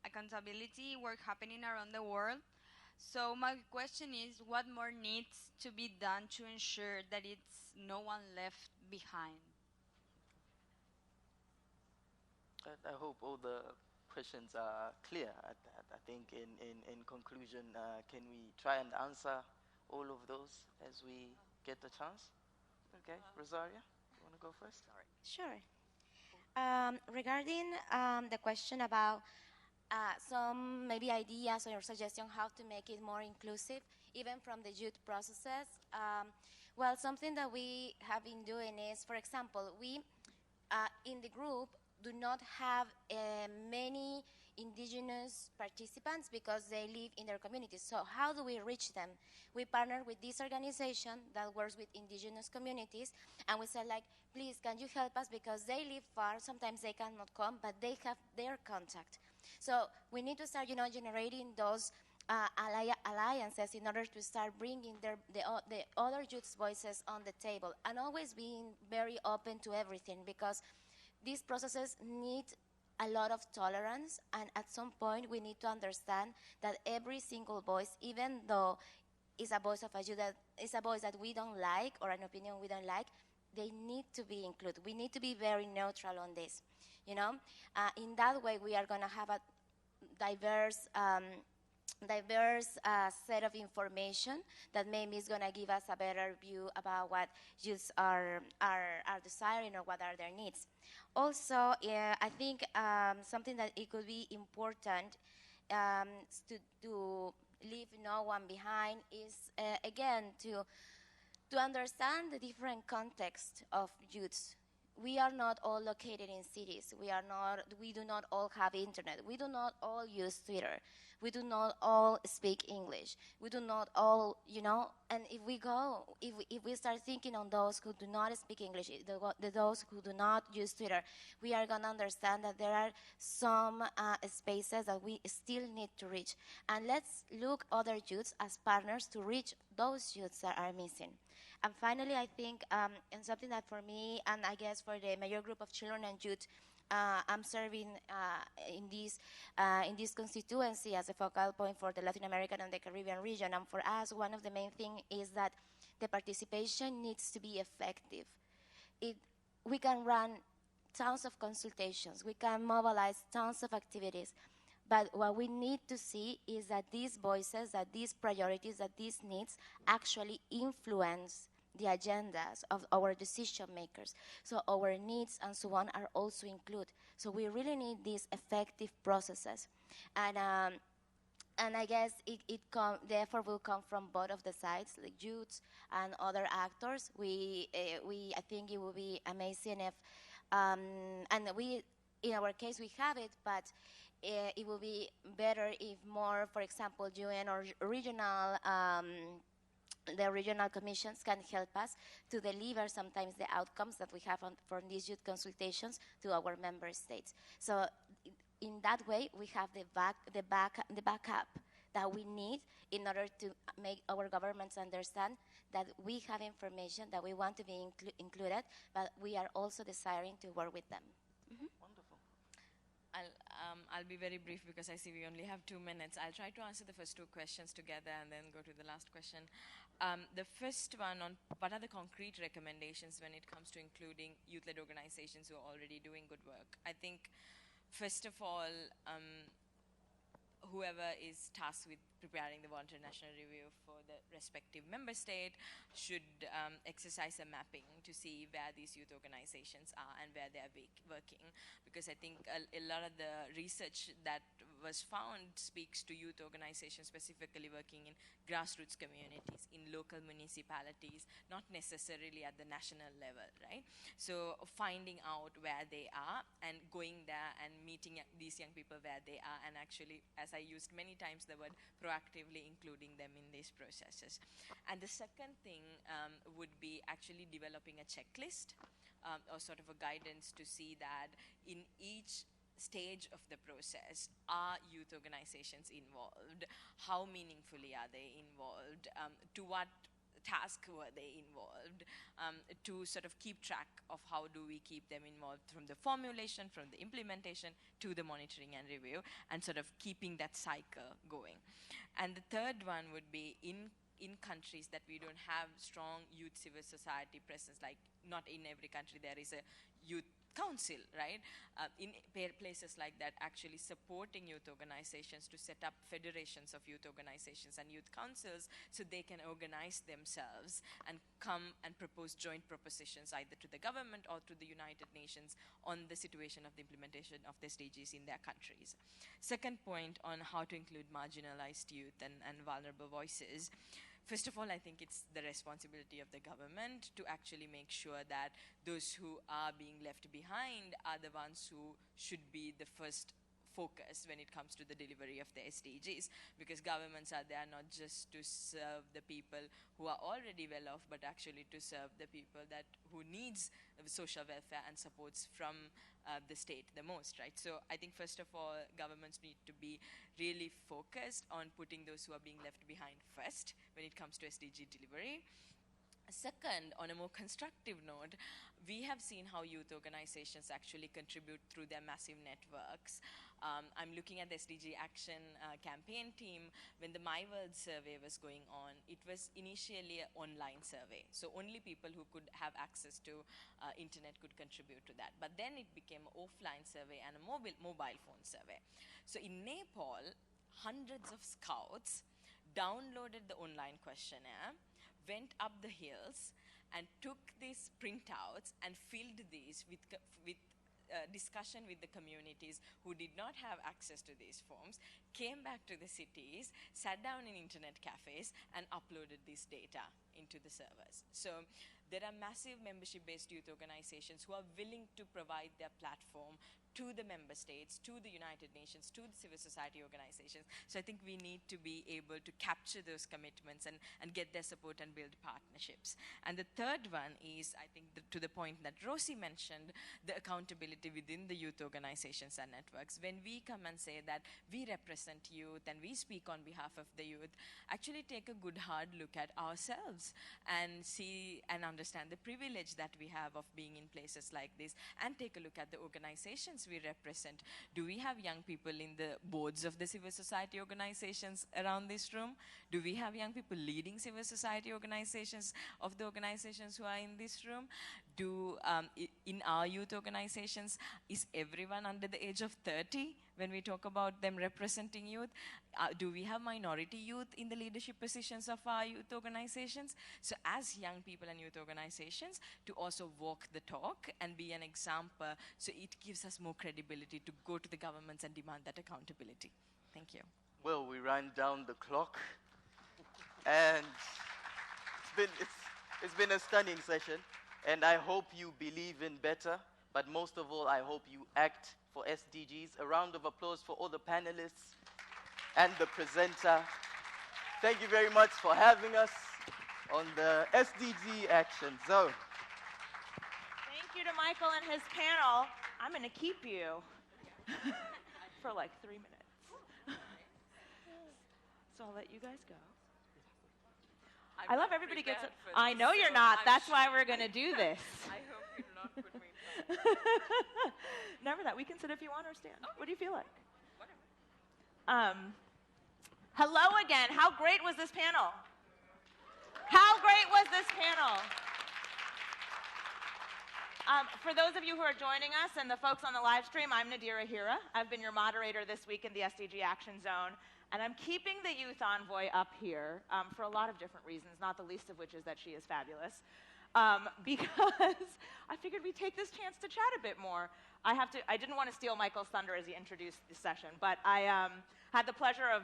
accountability work happening around the world. So my question is, what more needs to be done to ensure that it's no one left behind? I hope all the questions are clear. I think in conclusion, can we try and answer all of those as we get the chance? Okay, Rosaria, you want to go first? Sure. Regarding the question about some maybe ideas or suggestion how to make it more inclusive, even from the youth processes. Well, something that we have been doing is, for example, we in the group do not have many indigenous participants because they live in their communities. So how do we reach them? We partner with this organization that works with indigenous communities, and we said, like, please, can you help us, because they live far, sometimes they cannot come, but they have their contact. So we need to start, generating those alliances in order to start bringing the other youth's voices on the table, and always being very open to everything, because these processes need a lot of tolerance, and at some point we need to understand that every single voice, even though it's a voice of a youth that is a voice that we don't like or an opinion we don't like, they need to be included. We need to be very neutral on this, in that way we are going to have a diverse set of information that maybe is going to give us a better view about what youths are desiring or what are their needs. Also, I think something that it could be important to leave no one behind is, again, to understand the different context of youths. We are not all located in cities. We do not all have internet. We do not all use Twitter. We do not all speak English. We do not all, and if we start thinking on those who do not speak English, those who do not use Twitter, we are going to understand that there are some spaces that we still need to reach. And let's look other youths as partners to reach those youths that are missing. And finally, I think, and something that for me, and I guess for the major group of children and youth I'm serving in this constituency as a focal point for the Latin American and the Caribbean region, and for us, one of the main things is that the participation needs to be effective. We can run tons of consultations, we can mobilize tons of activities, but what we need to see is that these voices, that these priorities, that these needs actually influence the agendas of our decision makers. So our needs and so on are also included. So we really need these effective processes. And I guess the effort will come from both of the sides, like youths and other actors. I think it will be amazing if, and we, in our case, we have it, but it will be better if more, for example, UN or the regional commissions can help us to deliver sometimes the outcomes that we have from these youth consultations to our member states. So in that way, we have the backup that we need in order to make our governments understand that we have information that we want to be included, but we are also desiring to work with them. Mm-hmm. Wonderful. I'll be very brief because I see we only have 2 minutes. I'll try to answer the first 2 questions together and then go to the last question. The first one on what are the concrete recommendations when it comes to including youth-led organizations who are already doing good work. I think, first of all, whoever is tasked with preparing the voluntary national review for the respective member state should exercise a mapping to see where these youth organizations are and where they are working. Because I think a lot of the research that was found speaks to youth organizations specifically working in grassroots communities, in local municipalities, not necessarily at the national level, right? So finding out where they are and going there and meeting these young people where they are, and actually, as I used many times the word, proactively including them in these processes. And the second thing would be actually developing a checklist or sort of a guidance to see that in each stage of the process, are youth organizations involved? How meaningfully are they involved? To what task were they involved? To sort of keep track of how do we keep them involved from the formulation, from the implementation, to the monitoring and review, and sort of keeping that cycle going. And the third one would be in countries that we don't have strong youth civil society presence, like not in every country there is a youth council, right? In places like that, actually supporting youth organizations to set up federations of youth organizations and youth councils so they can organize themselves and come and propose joint propositions either to the government or to the United Nations on the situation of the implementation of the SDGs in their countries. Second point on how to include marginalized youth and vulnerable voices. First of all, I think it's the responsibility of the government to actually make sure that those who are being left behind are the ones who should be the first focused when it comes to the delivery of the SDGs, because governments are there not just to serve the people who are already well off, but actually to serve the people who needs social welfare and supports from the state the most, right? So I think first of all, governments need to be really focused on putting those who are being left behind first when it comes to SDG delivery. Second, on a more constructive note, we have seen how youth organizations actually contribute through their massive networks. I'm looking at the SDG Action campaign team. When the My World survey was going on, it was initially an online survey. So only people who could have access to internet could contribute to that. But then it became an offline survey and a mobile phone survey. So in Nepal, hundreds of scouts downloaded the online questionnaire, went up the hills and took these printouts and filled these with discussion with the communities who did not have access to these forms, came back to the cities, sat down in internet cafes and uploaded this data into the servers. So there are massive membership-based youth organizations who are willing to provide their platform to the member states, to the United Nations, to the civil society organizations. So I think we need to be able to capture those commitments and get their support and build partnerships. And the third one is, I think, to the point that Rosie mentioned, the accountability within the youth organizations and networks. When we come and say that we represent youth and we speak on behalf of the youth, actually take a good hard look at ourselves and see and understand the privilege that we have of being in places like this, and take a look at the organizations we represent. Do we have young people in the boards of the civil society organizations around this room? Do we have young people leading civil society organizations of the organizations who are in this room? In our youth organizations, is everyone under the age of 30 when we talk about them representing youth? Do we have minority youth in the leadership positions of our youth organizations? So as young people and youth organizations, to also walk the talk and be an example, so it gives us more credibility to go to the governments and demand that accountability. Thank you. Well, we ran down the clock, and it's been a stunning session, and I hope you believe in better, but most of all, I hope you act for SDGs. A round of applause for all the panelists and the presenter. Thank you very much for having us on the SDG Action Zone. Thank you to Michael and his panel. I'm going to keep you for like 3 minutes. So I'll let you guys go. I love everybody gets it. I know you're not. That's why we're going to do this. I hope you do not put me Never that. We can sit if you want or stand. Okay. What do you feel like? Whatever. Hello again. How great was this panel? How great was this panel? For those of you who are joining us and the folks on the live stream, I'm Nadira Hira. I've been your moderator this week in the SDG Action Zone. And I'm keeping the Youth Envoy up here for a lot of different reasons, not the least of which is that she is fabulous. Because I figured we'd take this chance to chat a bit more. I didn't want to steal Michael's thunder as he introduced the session, but I had the pleasure of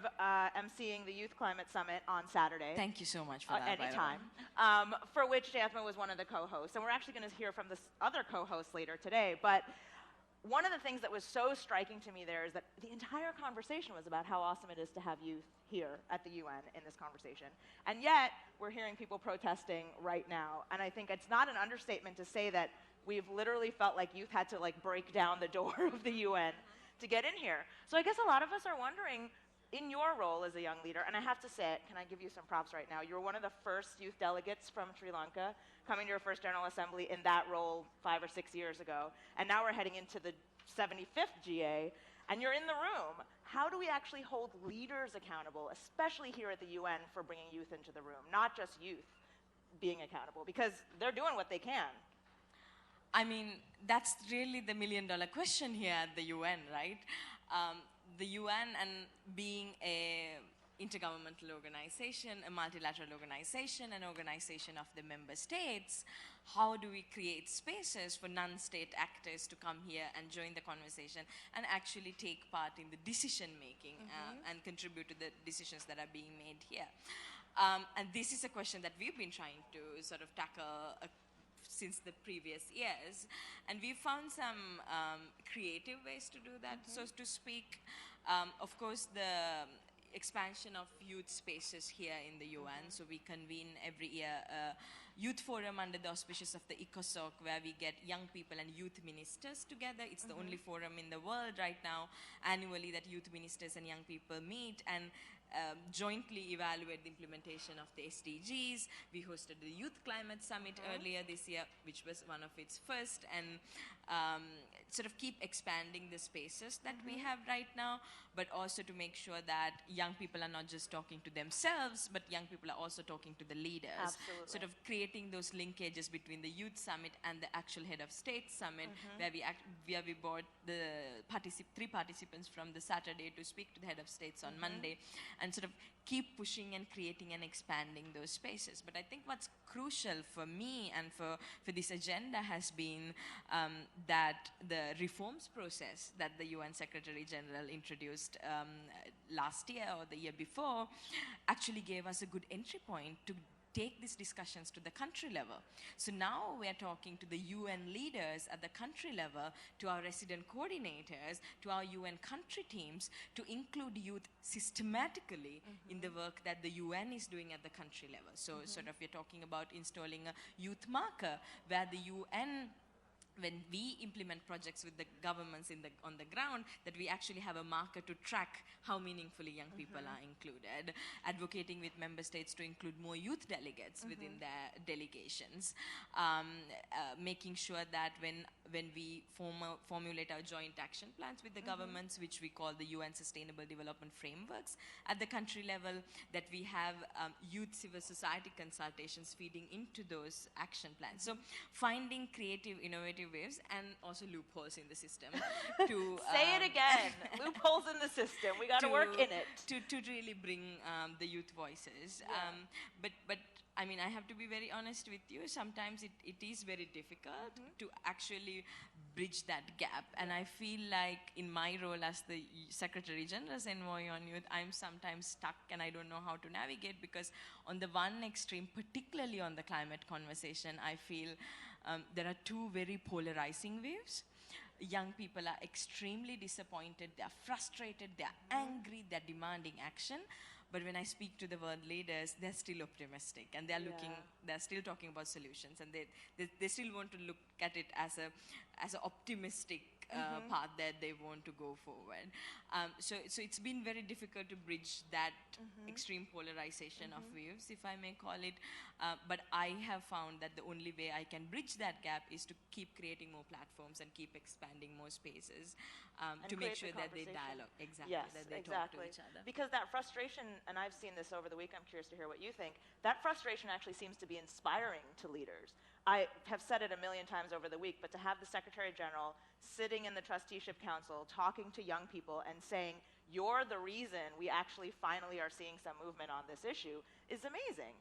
emceeing the Youth Climate Summit on Saturday. Thank you so much for that. Anytime. For which Jasmine was one of the co-hosts. And we're actually going to hear from this other co-host later today. But one of the things that was so striking to me there is that the entire conversation was about how awesome it is to have youth here at the UN in this conversation. And yet, we're hearing people protesting right now. And I think it's not an understatement to say that we've literally felt like youth had to break down the door of the UN to get in here. So I guess a lot of us are wondering, in your role as a young leader, and I have to say it, can I give you some props right now? You were one of the first youth delegates from Sri Lanka coming to your first General Assembly in that role 5 or 6 years ago. And now we're heading into the 75th GA, and you're in the room. How do we actually hold leaders accountable, especially here at the UN, for bringing youth into the room? Not just youth being accountable, because they're doing what they can. I mean, that's really the million-dollar question here at the UN, right? The UN, and being a intergovernmental organization, a multilateral organization, an organization of the member states, how do we create spaces for non-state actors to come here and join the conversation and actually take part in the decision-making and contribute to the decisions that are being made here? And this is a question that we've been trying to sort of tackle since the previous years. And we found some creative ways to do that, so to speak. Of course, the expansion of youth spaces here in the UN. So we convene every year a youth forum under the auspices of the ECOSOC, where we get young people and youth ministers together. It's the only forum in the world right now annually that youth ministers and young people meet and jointly evaluate the implementation of the SDGs. We hosted the Youth Climate Summit earlier this year, which was one of its first, and sort of keep expanding the spaces that we have right now, but also to make sure that young people are not just talking to themselves, but young people are also talking to the leaders. Absolutely. Sort of creating those linkages between the Youth Summit and the actual Head of State Summit, where we brought the 3 participants from the Saturday to speak to the Head of States on Monday, and sort of keep pushing and creating and expanding those spaces. But I think what's crucial for me and for this agenda has been that the reforms process that the UN Secretary General introduced last year or the year before actually gave us a good entry point to take these discussions to the country level. So now we are talking to the UN leaders at the country level, to our resident coordinators, to our UN country teams, to include youth systematically in the work that the UN is doing at the country level. So sort of we're talking about installing a youth marker where the UN, when we implement projects with the governments on the ground, that we actually have a marker to track how meaningfully young people are included, advocating with member states to include more youth delegates within their delegations, making sure that when we formulate our joint action plans with the governments, which we call the UN Sustainable Development Frameworks at the country level, that we have youth civil society consultations feeding into those action plans. So finding creative, innovative ways and also loopholes in the system to say it again. Loopholes in the system. We got to work in it to really bring the youth voices. But I mean, I have to be very honest with you. Sometimes it is very difficult to actually bridge that gap. And I feel like in my role as the Secretary General's Envoy on Youth, I'm sometimes stuck and I don't know how to navigate, because on the one extreme, particularly on the climate conversation, I feel there are 2 very polarizing views. Young people are extremely disappointed, they're frustrated, they're angry, they're demanding action. But when I speak to the world leaders, they're still optimistic and they're they're still talking about solutions, and they still want to look at it as an optimistic path that they want to go forward. So it's been very difficult to bridge that extreme polarization of views, if I may call it. But I have found that the only way I can bridge that gap is to keep creating more platforms and keep expanding more spaces to make sure that they dialogue. Exactly, yes, that they exactly. talk to each other. Because that frustration, and I've seen this over the week, I'm curious to hear what you think, that frustration actually seems to be inspiring to leaders. I have said it a million times over the week, but to have the Secretary General sitting in the Trusteeship Council talking to young people and saying, you're the reason we actually finally are seeing some movement on this issue, is amazing.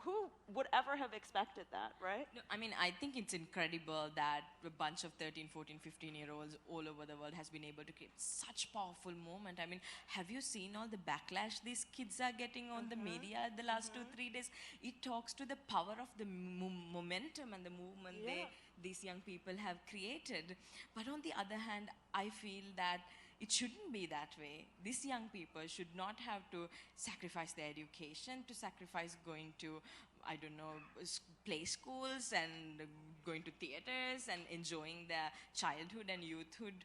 Who would ever have expected that, right? No, I mean, I think it's incredible that a bunch of 13, 14, 15-year-olds all over the world has been able to create such powerful movement. I mean, have you seen all the backlash these kids are getting on the media the last 2-3 days? It talks to the power of the momentum and the movement these young people have created. But on the other hand, I feel that it shouldn't be that way. These young people should not have to sacrifice their education, to sacrifice going to, I don't know, play schools and going to theaters and enjoying their childhood and youthhood,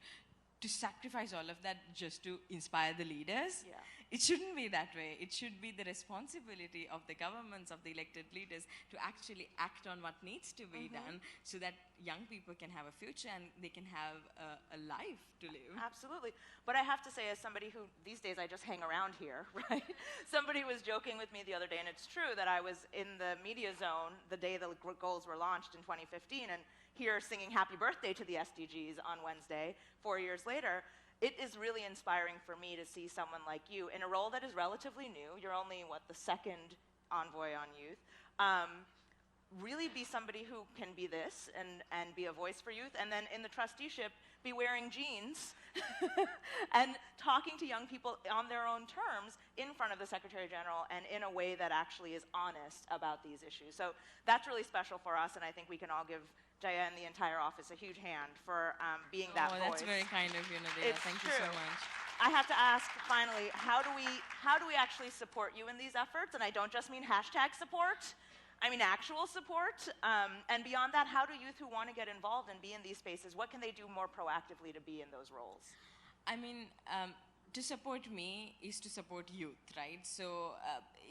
to sacrifice all of that just to inspire the leaders. Yeah. It shouldn't be that way. It should be the responsibility of the governments, of the elected leaders, to actually act on what needs to be done so that young people can have a future and they can have a life to live. Absolutely. But I have to say, as somebody who, these days I just hang around here, right? Somebody was joking with me the other day, and it's true that I was in the media zone the day the goals were launched in 2015, and here singing happy birthday to the SDGs on Wednesday, 4 years later. It is really inspiring for me to see someone like you in a role that is relatively new. You're only, the second envoy on youth. really be somebody who can be this and be a voice for youth, and then in the trusteeship, be wearing jeans and talking to young people on their own terms in front of the Secretary General and in a way that actually is honest about these issues. So that's really special for us, and I think we can all give Jaya and the entire office a huge hand for being that voice. That's very kind of you, Nadia. Thank you so much. I have to ask, finally, how do we actually support you in these efforts? And I don't just mean hashtag support. I mean actual support. And beyond that, how do youth who want to get involved and be in these spaces, what can they do more proactively to be in those roles? I mean, to support me is to support youth, right? So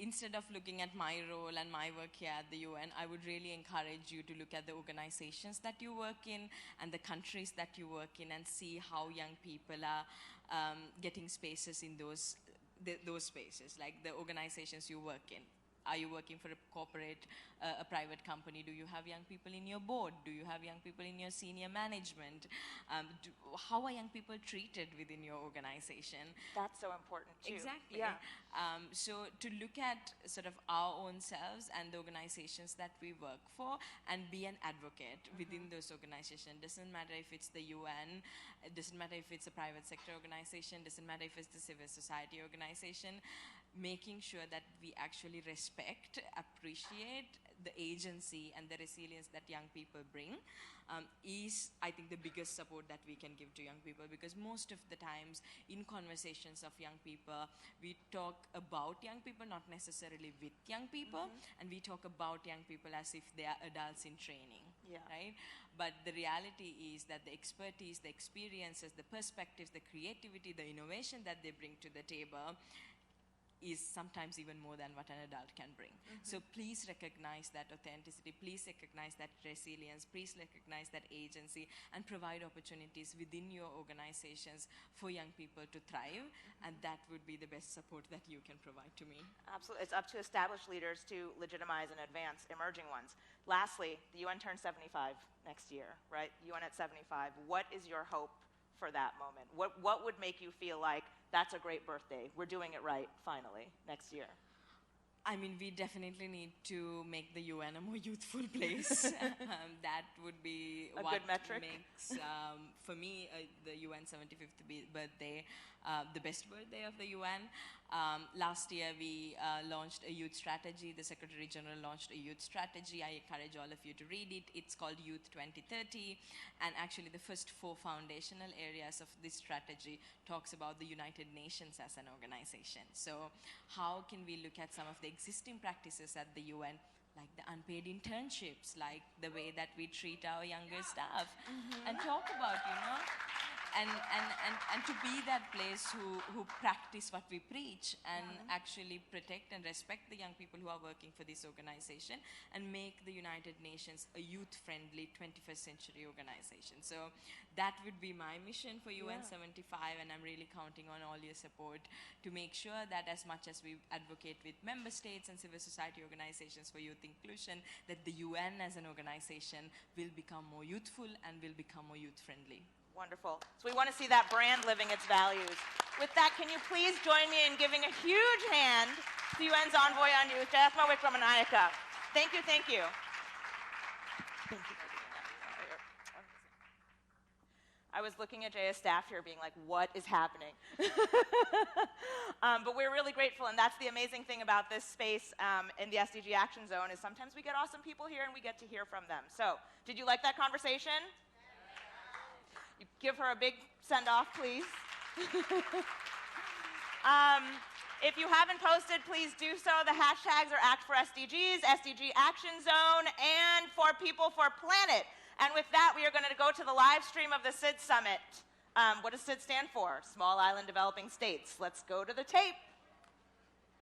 instead of looking at my role and my work here at the UN, I would really encourage you to look at the organizations that you work in and the countries that you work in and see how young people are getting spaces in those spaces, like the organizations you work in. Are you working for a corporate, a private company? Do you have young people in your board? Do you have young people in your senior management? How are young people treated within your organization? That's so important too. Exactly. Yeah. So to look at sort of our own selves and the organizations that we work for and be an advocate within those organizations. Doesn't matter if it's the UN, it doesn't matter if it's a private sector organization, doesn't matter if it's the civil society organization, making sure that we actually respect, appreciate the agency and the resilience that young people bring is, I think, the biggest support that we can give to young people, because most of the times in conversations of young people, we talk about young people, not necessarily with young people, and we talk about young people as if they are adults in training, right? But the reality is that the expertise, the experiences, the perspectives, the creativity, the innovation that they bring to the table is sometimes even more than what an adult can bring. So please recognize that authenticity, please recognize that resilience, please recognize that agency, and provide opportunities within your organizations for young people to thrive, and that would be the best support that you can provide to me. Absolutely. It's up to established leaders to legitimize and advance emerging ones. Lastly, the UN turns 75 next year, right? UN at 75. What is your hope for that moment? What would make you feel like that's a great birthday, we're doing it right, finally, next year? I mean, we definitely need to make the UN a more youthful place. That would be a what good metric. Makes, for me, the UN 75th birthday the best birthday of the UN. Last year, we launched a youth strategy. The Secretary General launched a youth strategy. I encourage all of you to read it. It's called Youth 2030. And actually, the first 4 foundational areas of this strategy talks about the United Nations as an organization. So how can we look at some of the existing practices at the UN, like the unpaid internships, like the way that we treat our younger staff, and talk about, and to be that place who practice what we preach and actually protect and respect the young people who are working for this organization and make the United Nations a youth-friendly 21st century organization. So that would be my mission for UN 75, and I'm really counting on all your support to make sure that as much as we advocate with member states and civil society organizations for youth inclusion, that the UN as an organization will become more youthful and will become more youth-friendly. Wonderful. So we want to see that brand living its values. With that, can you please join me in giving a huge hand to UN's Envoy on Youth, Jayasma Wickramanayake. Thank you, thank you. Thank you. I was looking at Jaya's staff here being like, what is happening? But we're really grateful, and that's the amazing thing about this space in the SDG Action Zone is sometimes we get awesome people here and we get to hear from them. So, did you like that conversation? You give her a big send-off, please. If you haven't posted, please do so. The hashtags are Act for SDGs, SDG Action Zone, and For People for Planet. And with that, we are going to go to the live stream of the SID Summit. What does SID stand for? Small Island Developing States. Let's go to the tape.